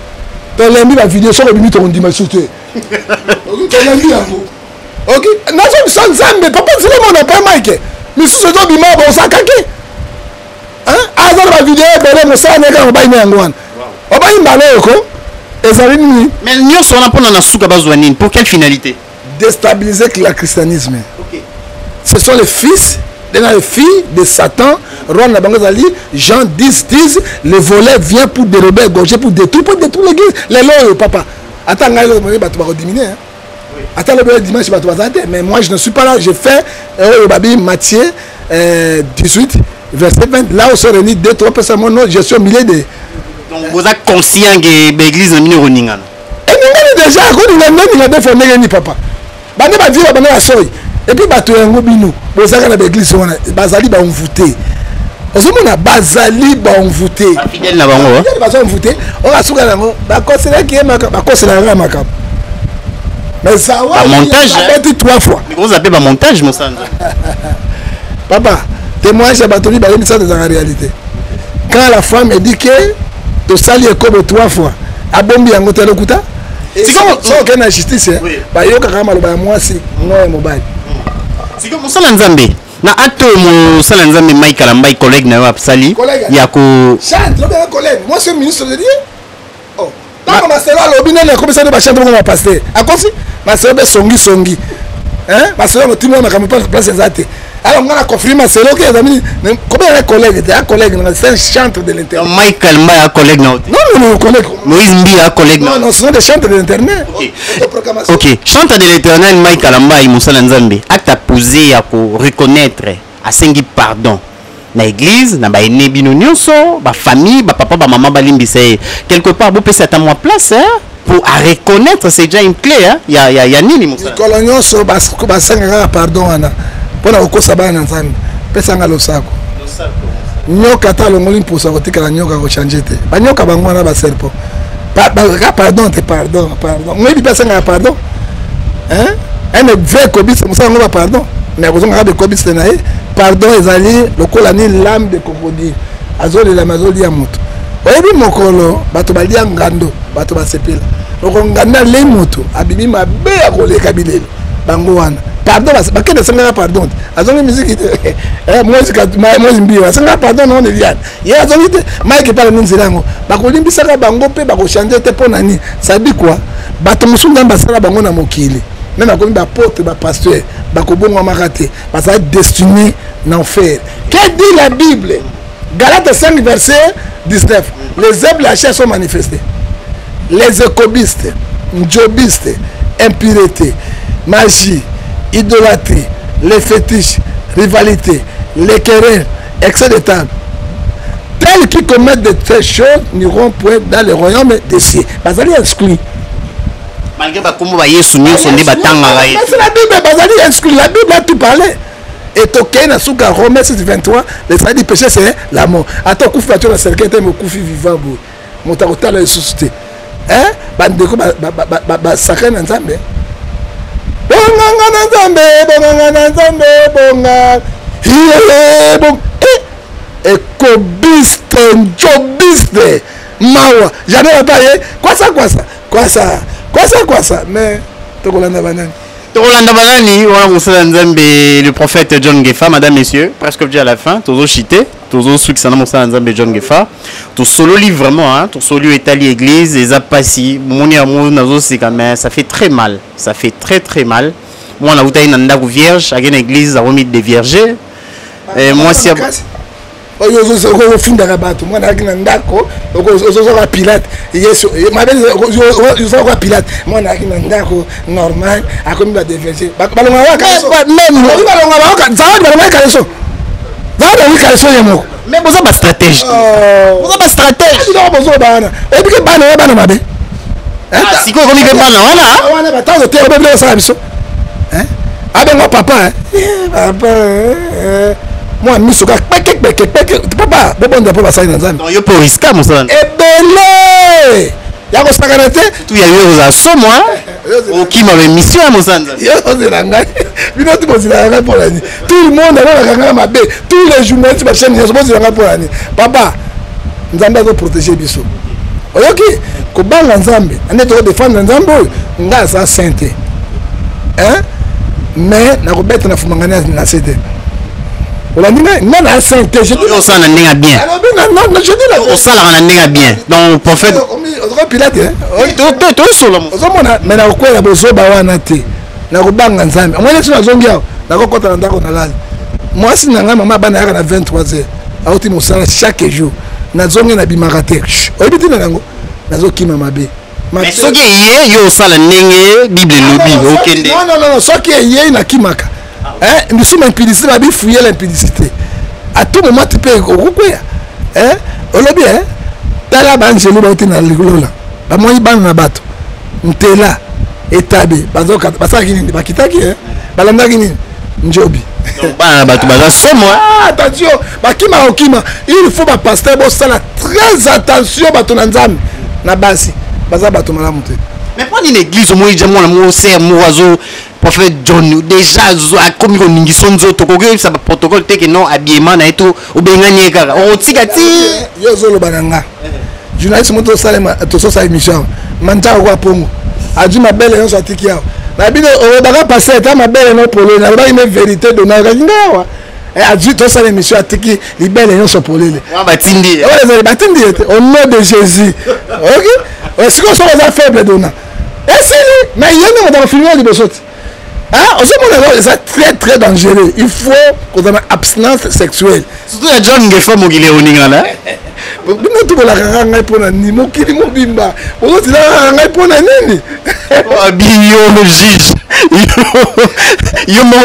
to lembi ba video soko bimi to ndima soute to lembi yango OK nazo nzambe papa zile mo na pa mike mais si c'est bima bon ça kaki hein azar ba vidéo bele mo sa neka ba ina ngwan oba imbalo ko ezalini mais nyonso na pona na suka bazwa nini pour quelle finalité déstabiliser le christianisme. OK. Ce sont les fils les filles de Satan. Ron Bangali, Jean 10 disent le volet vient pour dérober, égorger, pour détruire l'église. Les lois, papa. Attends, tu vas diminuer. Attends, le dimanche, tu vas mais moi je ne suis pas là. Je fais Matthieu 18, verset 20. Là où se réunit 2-3 personnes, mon nom, je suis au milieu de. Donc vous êtes conscient que l'église est minée au Ningana. Et nous déjà, quand il a déformé, papa. Bande va dire, bande va soy. Et puis, bateau un gobinou. Vous savez, dans l'église, Bazali va envoûter. Vous savez, Bazali va envoûter. Fidèle n'a pas envoûté. Il va envoûter. On va souga là. Bah, considère qui est ma cap. Considère la ma cap. Mais ça va. Montage. Ça dit 3 fois. Mais vous appelez montage, mon sang. Papa, témoignage à Batoli, bah, ça dans la réalité. Quand la femme dit que tu sali comme 3 fois, à Bombi en hôtel Okuta. C'est comme ça qu'on a justice. Bah, yo kaka maloba moi c'est non mobile. C'est comme ça l'Anzambe. Na ato mo sala Nzambe Mike Kalamba collègue na Apsali. Ya ko chante, le bien collègue. Moi c'est ministre de Dieu. Oh. Tant ma sœur lobine na comme ça de chante comme pasteur. A quoi ma sœur be songi. Hein? Ma sœur no timo na comme place exacte. Alors on a confirmé ma sœur que amis combien un collègue, un collègue c'est un chanteur de l'internet. Mike Kalamba un collègue na. Non, collègue. Moïse Mbi un collègue na. Non, ce sont des chanteurs de l'internet. OK, chanteur de l'internet Mike Kalamba et Moussa Nzambe. Acte à poser à reconnaître à sengi pardon. Na église, na ba ene bino nyonso, ba famille, ba papa, ba maman ba limbise. Quelque part vous pouvez à moi place hein pour à reconnaître c'est déjà une clé hein. Il y a nini Moussa. Colonioso ba senga pardon ana. Pona okosa bana Nzambe. Pesa nga losako. Nyoka talo ngoli mposa kotika nyoka ko changer te. Ba nyoka bango na ba serpo. Pardon. Moi bi pesa nga pardon. Hein? Un vrai kobis musa ngo ba pardon. Mais vous avez des kobis na e. Pardon ezali lokola ni lame de crocodile. Azoli la mazoli ya moto. Oyebi mokolo bato balia ngando, bato basepela. Loko nganda le moto abibi mabe ya koleka bilelo. Bango wana. Pardon, bakende sanga pardon. Azongi musique moi mbiwa sanga pardon non Eliane. Ya azongi te Mike parle nzinango. Bakolimbisaka bango pe bakochange te pona ni. Ça dit quoi? Bato musunda basala bango na mokili. Même à comme apôtre, pasteur, bakobongo makate, parce que destiné l'enfer. Qu'est-ce que dit la Bible? Galates 5 verset 19. Les œuvres de la chair sont manifestées. Les écobistes, njobistes, impureté, magie, idolâtrie, les fétiches, rivalité, les querelles, excès de table. Tels qui commettent de telles choses n'iront point dans le royaume des cieux. Bazali exclu. Malgré comment va Yesu nous sont des batanga. C'est la Bible, Bazali exclu. La Bible a tout parlé. Et toqué na souka Romains 6:23, le salaire du péché c'est la mort. Attends, koufi tu na cercle te me koufi vivant bo. Monta la ressuscité. Hein? Bandeko ba sacré na Nzambe. Bonga na Nzambe, bonga na Nzambe, bonga. Hiye bon. Ekobiste, njobiste, mawa. Jamais pas quoi ça? Mais tokolanda banani. Rolanda Banani, le prophète John Gefa, madame, messieurs, presque déjà à la fin, toujours chité, toujours ceux qui sont dans John Gefa, tout solo livre vraiment, hein, tout solo étali église, les apassi, mon amour, c'est quand même, ça fait très mal, ça fait très mal. Moi, on a vu une vierge, à une église, à remettre des viergers, et moi, c'est. Moi, Pilate. Moi, normal. Mais vous avez stratégie. Vous avez stratégie. Si vous avez papa. Moi, Misuka, papa, bon ça non, yo pour risquer mon sang. Ebele. Yako sakanate. Tout y a eu aux assauts moi. Au qui m'avait mission à mon sang. Yo c'est la ngagne. Bino tu poses la ngagne pour l'année. Tout le monde a la ngagne ma bé. Tous les journalistes ma chaîne, ils se posent la ngagne pour l'année. Papa, Nzambe doit protéger biso. OK, ko banga Nzambe, ane to défendre Nzambe, nga sa sainteté. Hein? Mais na ko bête na fumangana na cédé. On a dit non, la sainteté. Je dis on s'en a bien. Non, je dis la on s'en a bien. Donc, prophète. On va piloter. Toi, solo. Mais na quoi la bozo bawana te. Na ko banga Nzambe. Moi, je suis na zongia. Na ko kota ndako na lala. Moi, si na maman bana na 23h. Auti mo sala chaque jour. Na zongia na bimarate. Obi na nango. Na zo kima mabe. Mais ce qui est yo sala nenge Bible lobi okende. Non, ce qui est na kimaka. Hein, nous sommes impudicité, on va fouiller l'impudicité. À tout moment, tu peux couper. Hein, on l'a bien. T'as la banque, je l'ai bâti dans le golo là. Bah moi, il banque na bateau. On t'est là, établi. Bah ça, ça qui n'est pas quitté qui hein. Bah l'homme qui n'est njobi. Bah bateau, bah c'est moi. Attention, bah qui m'a il faut bah pasteur, bon ça là très attention, bah ton Nzambe na basi. Bah ça bateau mala monter. Mais pour une église, moi, j'ai mon c'est mon oiseau. Prophète John déjà comme on dit son autre ça protocole que non habillement na eto obenganye kaka o tikati yo zolo bananga journaliste moto salema to so sa émission manta kwa pongo adi mabele yo satiki ya na bino o baka passer ta mabele no polo na ba une vérité dona ngawa et adi to sa émission atiki libele yo so polele wa batindi au nom de Jésus. OK, est-ce que ça va faible dona et c'est mais il y a dans filmer de bosot. Ah, on c'est très dangereux. Il faut qu'on ait une abstinence sexuelle. Surtout la John Gefa Mogile Oningala. Nous tout la ranga pour la ni mokili mobimba. On dit la ranga pour la nini. Oh bio le juge. Yo mo.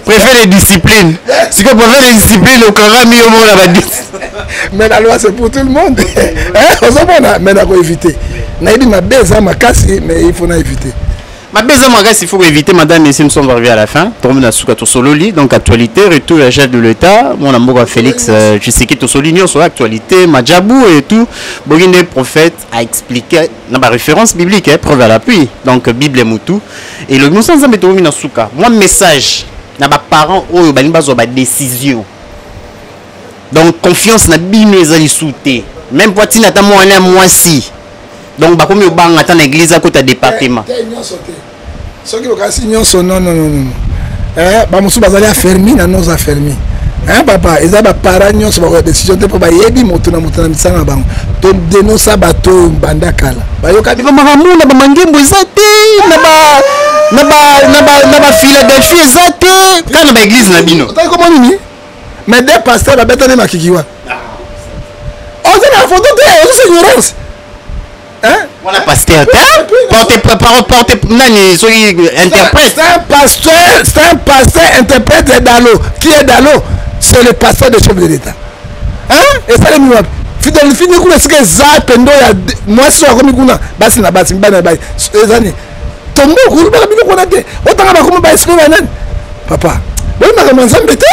Préfère les disciplines. Si qu'on préfère les disciplines au Coran mi yo mo la badis. Mais la loi c'est pour tout le monde. Hein, on s'en va mais on doit éviter. Na dit ma beza ma casse mais il faut na éviter. Ma deuxième il faut éviter, madame, et si nous sommes arrivés à la fin. Donc, actualité, retour à la chef de l'État. Mon amour Félix, je sais que tout souligne sur l'actualité, Madjabou et tout. Bogine le prophète a expliqué, dans ma référence biblique, preuve à l'appui. Donc, Bible et Moutou. Et le nous sommes en train souka. Moi, message, dans mes parents, oh, bah, une décision. Donc, confiance n'a bien les souté. Même pour t'y n'attends moi si. Donc, bah, comme on attend l'église à côté du département. Ce qui est non. Bah, monsieur Bazali a fermé, nous a fermé. Hein, papa, ils ont parents, ils ont des décisions pour pas y aider, monter dans le banc. Donc, dénonce ça, bateau, bandakala. Bah, yo kadi mama ramou na bamangimbo zate, na ba Philadelphie zate, kana ba église na bino. T'as comment nini? Mais des pasteurs ba betane makikiwa. On dit la photo de ignorance. Hein? On a pasteur, porte nani soki interprète. C'est un pasteur interprète d'Allo. Qui est d'Allo? C'est le pasteur de chef de l'État. Hein? Et ça les minutes. Fidèle fini kuna sike za pendo ya moi so akomi kuna basi na basi mbana basi. Ezani. Tombo kulu bala bino kuna te. Otanga ba kuma ba esprit nani? Papa. Boy makamanza mbete.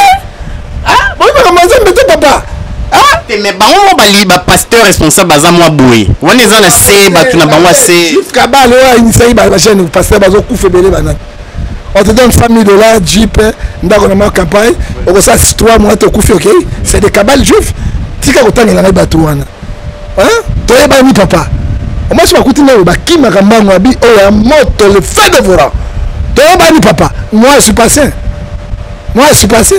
Ah, boy makamanza mbete papa. Ah, mais bango bali ba pasteur responsable baza moi boye. Wana eza na se ba tuna bango se. Chief Kabalo a initié ba chaîne pasteur bazo kufe belé banana. On te donne $100,000 Jeep ndako na ma campagne, on ça 3 mois te kufe OK? C'est des cabales juifs. Tika kotanga na bato wana. Hein? Toyeba ni papa. Moi je m'écoute na ba kima kambango abi o ya moto le feu de volant. Toyeba ni papa. Moi je suis passé. Moi je suis passé.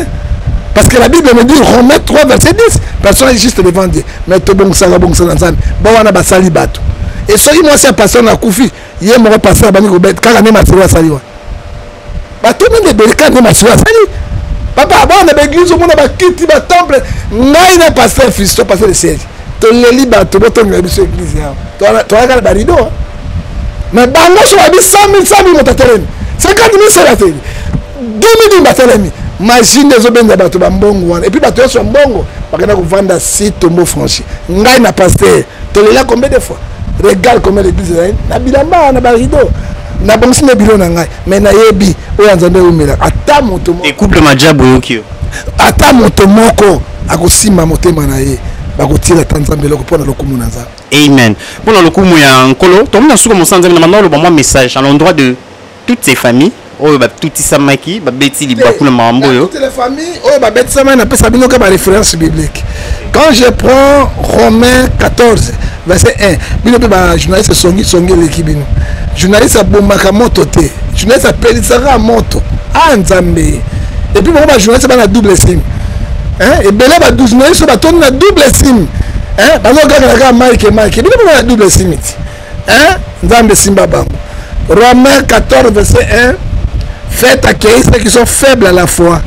Parce que la Bible me dit Romains 3 verset 10. Personne n'est juste devant Dieu. Mais tout bon ça dans ça. Bon on a basali bato. Et soki moi c'est pasteur na kufi, yé mo pasteur bani ko bet kaka ne masiro sali wa. Bato ne beleka ne masiro sali. Papa bon na l'église on a ba kiti ba temple, ngai na pasteur Fisto pasteur le siège. To leli bato boto na biso église ya. To ala ba rido. Mais bango so ba 100,000 motatelemi. 50,000 c'est la télé. 2,000 batelemi. Machine des obenza bato ba mbongo wana. Et puis bato so mbongo bakena ko vanda si tombo franchi. Ngai na pasteur. To lela combien de fois? Regarde comment l'église est. Na bilamba na ba rido. Na bongsi na bilo na ngai. Mais na yebi oya nzambe umela. Ata moto moko. Et couple majabu yokio. Ata moto moko akosima motema na ye. Bakotira tanzambe loko pona lokumu na nzambe. Amen. Pour le lokumu ya nkolo, tomona suko mosanza na mandalo ba moi message à l'endroit de toutes ces familles. Oh ba tuti samaki, ba beti libaku na mambo yo. Toutes les familles, oh ba beti samaki na pesa bino ka ba référence biblique. Quand je prends Romains 14 verset 1, bino ba journaliste songi l'équipe bino. Journaliste a bomaka moto te. Journaliste a pelisaka moto. Ah nzambe. Et puis ba journaliste ba na double sim. Hein? Et belé ba 12 journaliste ba tonni na double sim. Hein? Ba zo gaga na Mike. Bino ba na double sim. Hein? Nzambe simba bango. Romains 14 verset 1. Faites accueillir ceux qui sont faibles à la foi.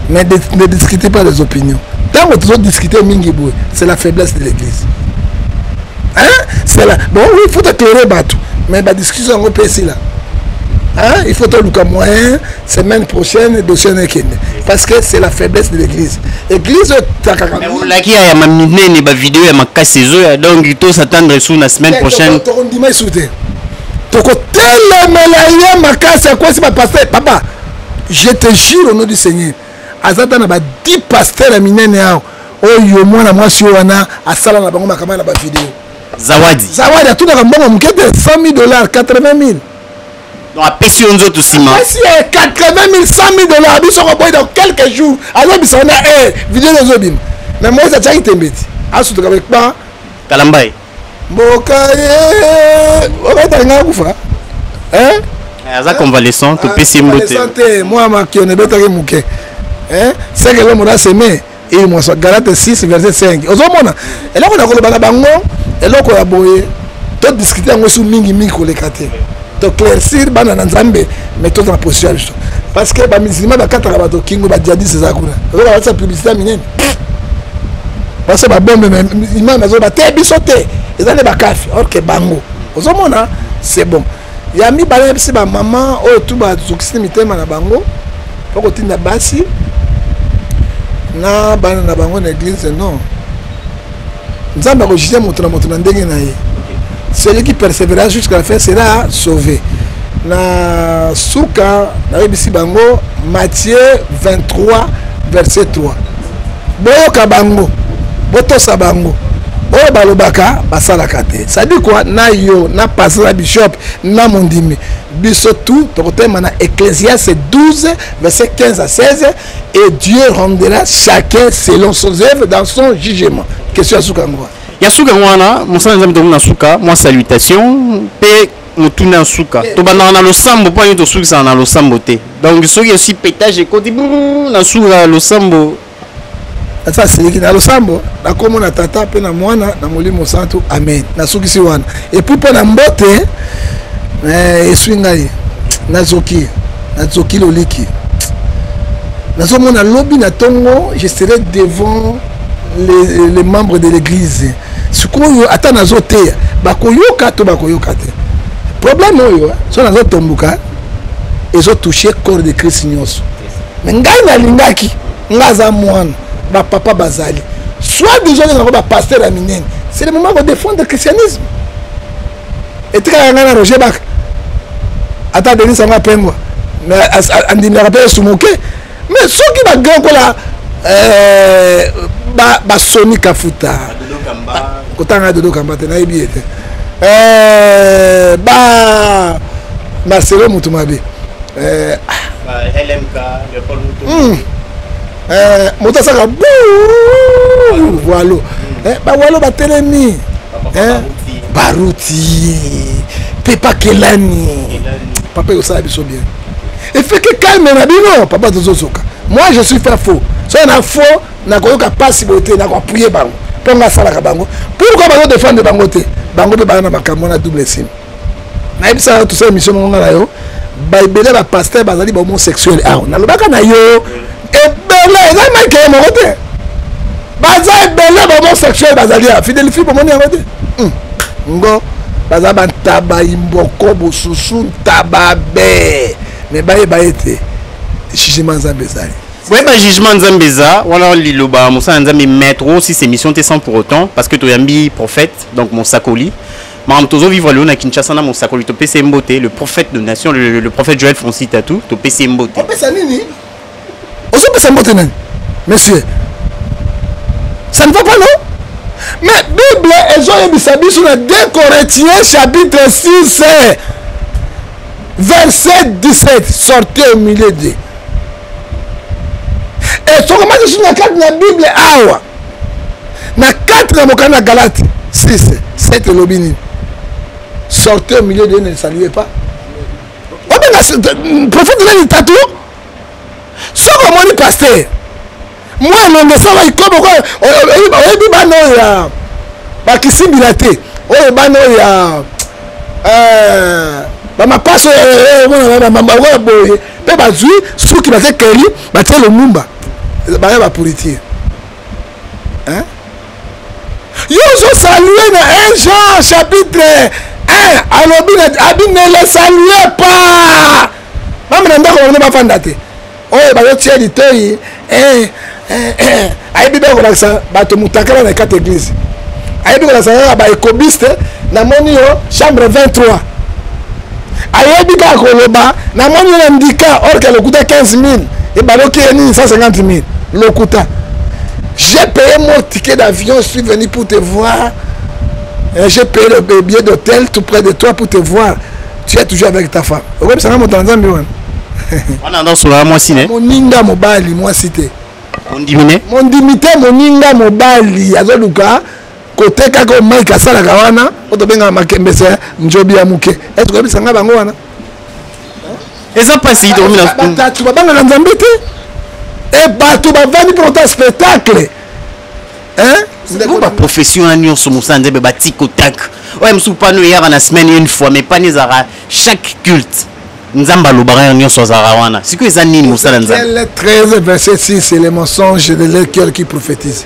Mais ne discutez pas des opinions. Tant que tu as discuté Mingiboué, c'est la faiblesse de l'église. Hein? C'est là. Bon, oui, il faut éclairer Batou. Mais la discussion on peut ici là. Hein? Il faut te le moyen, semaine prochaine, dossier parce que c'est la faiblesse de l'église. L'église, mais vous l'avez à ma mine, ma vidéo, à ma casse, donc il faut s'attendre sur la semaine prochaine. Papa, je te jure au nom du Seigneur. Azata na ba 10 pasteurs à minene yao. Oyo mwana mwasi wana asala na bango makama na ba vidéo. Zawadi a tout na mbongo mukete $100,000, 80,000. Donc à pesi onzo tout ciment. Si 80,000, $100,000 biso ko boy dans quelques jours. Alors biso na vidéo de Zobim. Mais moi ça tchaki tembeti. Asu to avec pas Kalambai. Mokaye. Okata kufa. Hein? Aza convalescent to pesi mbote. Moi ma qui on est beta muke. Hein? C'est que l'homme a semé et moi ça Galates 6 verset 5. Ozomona. Et là on a ko bana bango et là ko ya boye. To discuter ngo su mingi ko le kate. To claircir bana na Nzambe mais to dans la position parce que ba musulman ba kataka ba to kingo ba jadi c'est ça kuna. On va faire publicité minene. Parce que ba bombe imam azo ba te bisote. Ezale ba kafi. OK bango. Ozomona c'est bon. Ya mi bana bisi ba maman o tout ba zokisi mitema na bango. Poko tinda basi na bana na bango na église non. Nzamba ko jité moto na ndenge na ye. Celui qui persévérera jusqu'à la fin sera sauvé. Na suka na bisi bango Matthieu 23 verset 3. Boyoka bango. Botosa bango. Oyo balobaka basalaka te. Ça dit quoi? Na yo, na pasteur, na bishop, na mondimi. Biso tout, tokotema na Ecclésiaste 12 verset 15 à 16 et Dieu rendra chacun selon ses œuvres dans son jugement. Question à suka ngwa. Ya suka ngwana, mosana nzambe na suka, moi salutation pe mutuna suka. To bana na losambo pa to suka na losambo te. Donc soki aussi pétage ko di na suka losambo. Ça c'est qui na losambo, na komo na tata pe na mwana na molimo santo. Amen. Na suki si wana. Et puis pour na mbote eswingai na zoki loliki. Na somo na lobby na tongo, je serai devant les membres de l'église. sikoyo ata nazoteya bakoyoka to bakoyoka te problème oyo so nazotomboka ezotouche corps de Christ nyonso mais ngai nalingaki ngaza mwana bapapa bazali soit déjà nango bapasteur ya minene c'est le moment de défendre le christianisme etikaka ngai na Roger Baka ata Denis anga pengwa mais andimaka mpe esumoke mais soki bagrand kola basoni kafuta kotanga Dodo Kamba te nayebi ete Marcelo Mutumabe LMK Leopold moto asaka voilo bavoilo batelemi baruti pepa kelani papa osala biso bien et fait que calme na bino papa tozozoka moi je suis fait faux so na faux nakoyoka pasi bote nakoapuye bango mpo nga asalaka bango pourquoi bazo défendre bango te bango mpe bana na makambo na double sim nayebisaka tosala émission mongonga na yo baebele bapaster bazali bahomosexuel awa nalobaka na yo ebele ezali maikeye moko te baza ebele bahomosexuel bazali ya fidelifie bomoni yango te ngo baza bantaba imboko bosusu ntaba be me bayeba ete jugement nzambe ezali ouais bah jugement nzambeza voilà liloba musa nzambe mettre aussi ces missions te sans pour autant parce que toyambi prophète donc mon sakoli Madame Tozo vivre le na Kinshasa na mon sakoli to PC Mbote le prophète de nation le prophète Joël Fonsi Tatou to PC Mbote on pesa nini oso pesa Mbote nani monsieur ça ne va pas non mais Bible ezoyebisa biso na 2 Corinthiens chapitre 6 verset 17 sortez au milieu de et so comment je suis na 4 na Bible awa na 4 na mokana na Galate 6 7 lobini sortez au milieu de ne saluez pas le prophète de Tatou so comme pasteur moi non mais ça va il comme quoi oyebi bana ya bakisimbila te oyo bana ya bamapaso oyo boye mpe bazwi suki batekeli batie lomumba baya bapolitier yo ozosalue na 1 Jean chapitre 1 alobi abi ne le salue pas bamina ndako bamine bafanda te oyo bazotia litoi ayebi bekolakisa bato mutakala na 4 église ayebi kolakisa kaka baekobiste namoni yo chambre 23 ayebi kaka koloba namoni yo na ndika orke lokuta 15 000 ebaloki ye nini 150 000 lokuta j'ai payé mon ticket d'avion je suis venu pour te voir j'ai payé le billet d'hôtel tout près de toi pour te voir tu es toujours avec ta femme okobisanga moto na nzambe wana wana ndo solo moi sine moninga mobali moi cité mondimite moninga mobali azoluka kote kaka Mike asalaka wana otobenga makembese njobi ya muke est-ce que bisanga bango wana eza pasi to mina batatu babanga nzambe te et bato bavandi pour un spectacle c'est pas profession na nyonso musa nzebe batiko tak ouais msu pano yara na semaine une fois mais pas nezara chaque culte nzamba lobara nyonso zara wana siko eza nini musala nzamba 13 verset 6 c'est le mensonge de leur cœur qui prophétise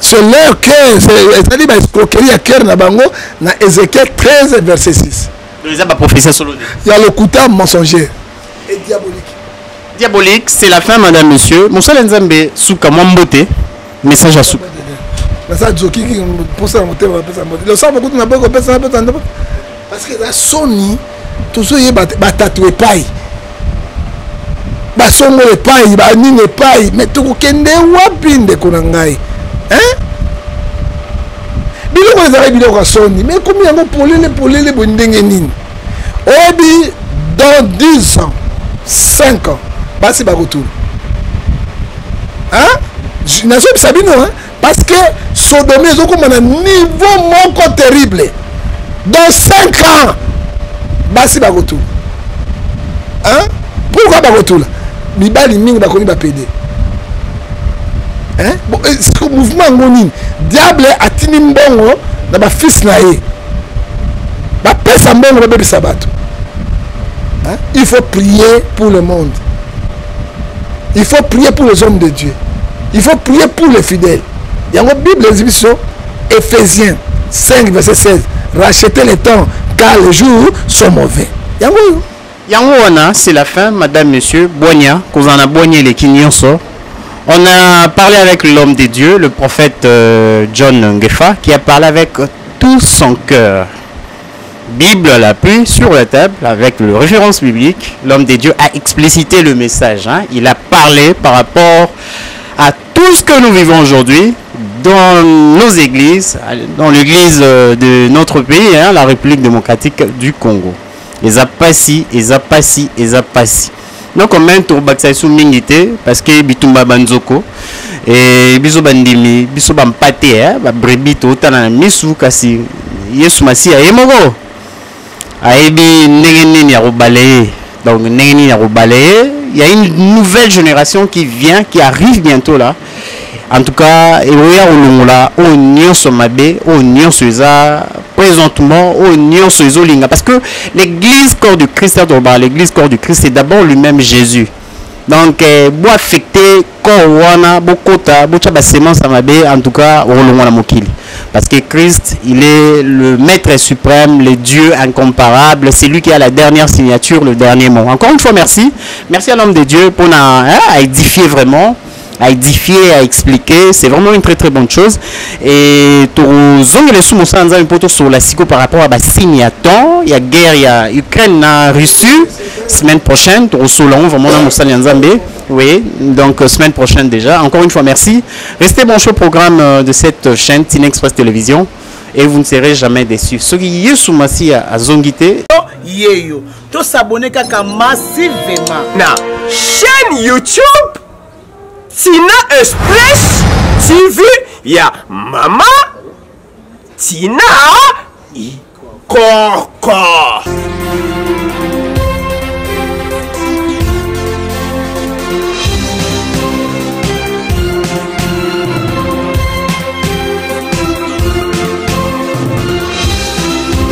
c'est leur cœur c'est-à-dire ba escroquerie à cœur na bango na Ézéchiel 13 verset 6 les ba prophétie solo il y a le couteau mensonger et diabolique c'est la fin madame monsieur musala nzambe suka mwambote message à suka ça joki qui pour ça monter va pesa le sang beaucoup na boko pesa parce que la soni toujours y batatoué paille basongo le paille banine paille mais to kende wapi ndeko na ngai biloko ezali biloko ya soni mais komi yango polele bondenge nini oyebi dans 10 ans 5 ans basi bakotula nazobisa bino parce que sodomi ezokoma na niveau moko terrible dans 5 ans basi bakotula pourquoi bakotula mibali mingi bakomi bapede mouvement yango nini diable atini mbongo na bafils na ye bapesa mbongo babebisa bato il faut prier pour le monde il faut prier pour les hommes de Dieu il faut prier pour les fidèles yango Bible exhibition Ephésiens 5 verset 16 rachetez le temps car les jours sont mauvais. Yango wana c'est la fin madame monsieur Boigna kozana Boigna les Kinyonso. On a parlé avec l'homme de Dieu, le prophète John Ngefa, qui a parlé avec tout son cœur. Bible à l'appui sur la table avec le référence biblique. L'homme de Dieu a explicité le message. Hein. Il a parlé par rapport à tout ce que nous vivons aujourd'hui dans nos églises, dans l'église de notre pays, hein, la République démocratique du Congo. Les apassi. Donc on met au Baksaïsou Mingité parce que Bitumba Banzoko et Biso Bandimi, Biso Bampate, Brebito, Tana Misu Kasi, Yesu Masi Ayemogo. Aebi Negeni Yarobalaye. Donc Negeni Yarobalaye. Il y a une nouvelle génération qui vient, qui arrive bientôt là. En tout cas, on n'y somabe, on n'y soisa présentement, on n'y soiso linga. Parce que l'église corps du Christ, l'église corps du Christ, c'est d'abord lui-même Jésus. Donc, bois affecté, corps wana, bokota, bocha semence amabe, en tout cas, on mokili. Parce que Christ, il est le maître suprême, le Dieu incomparable. C'est lui qui a la dernière signature, le dernier mot. Encore une fois, merci. Merci à l'homme de Dieu pour édifier vraiment. À édifier, à expliquer, c'est vraiment une très très bonne chose. Et sur la psycho par rapport à la signe à temps, il y a guerre, il y a Ukraine, Russie, semaine prochaine, oui, donc semaine prochaine déjà. Encore une fois, merci. Restez branchés au programme de cette chaîne Tine Express Télévision et vous ne serez jamais déçus. Ce qui est sous Massi à Zongité. Yeyo, to s'abonner kaka massivement na chaîne YouTube Tina Express TV ya Mama Tina Ikoko.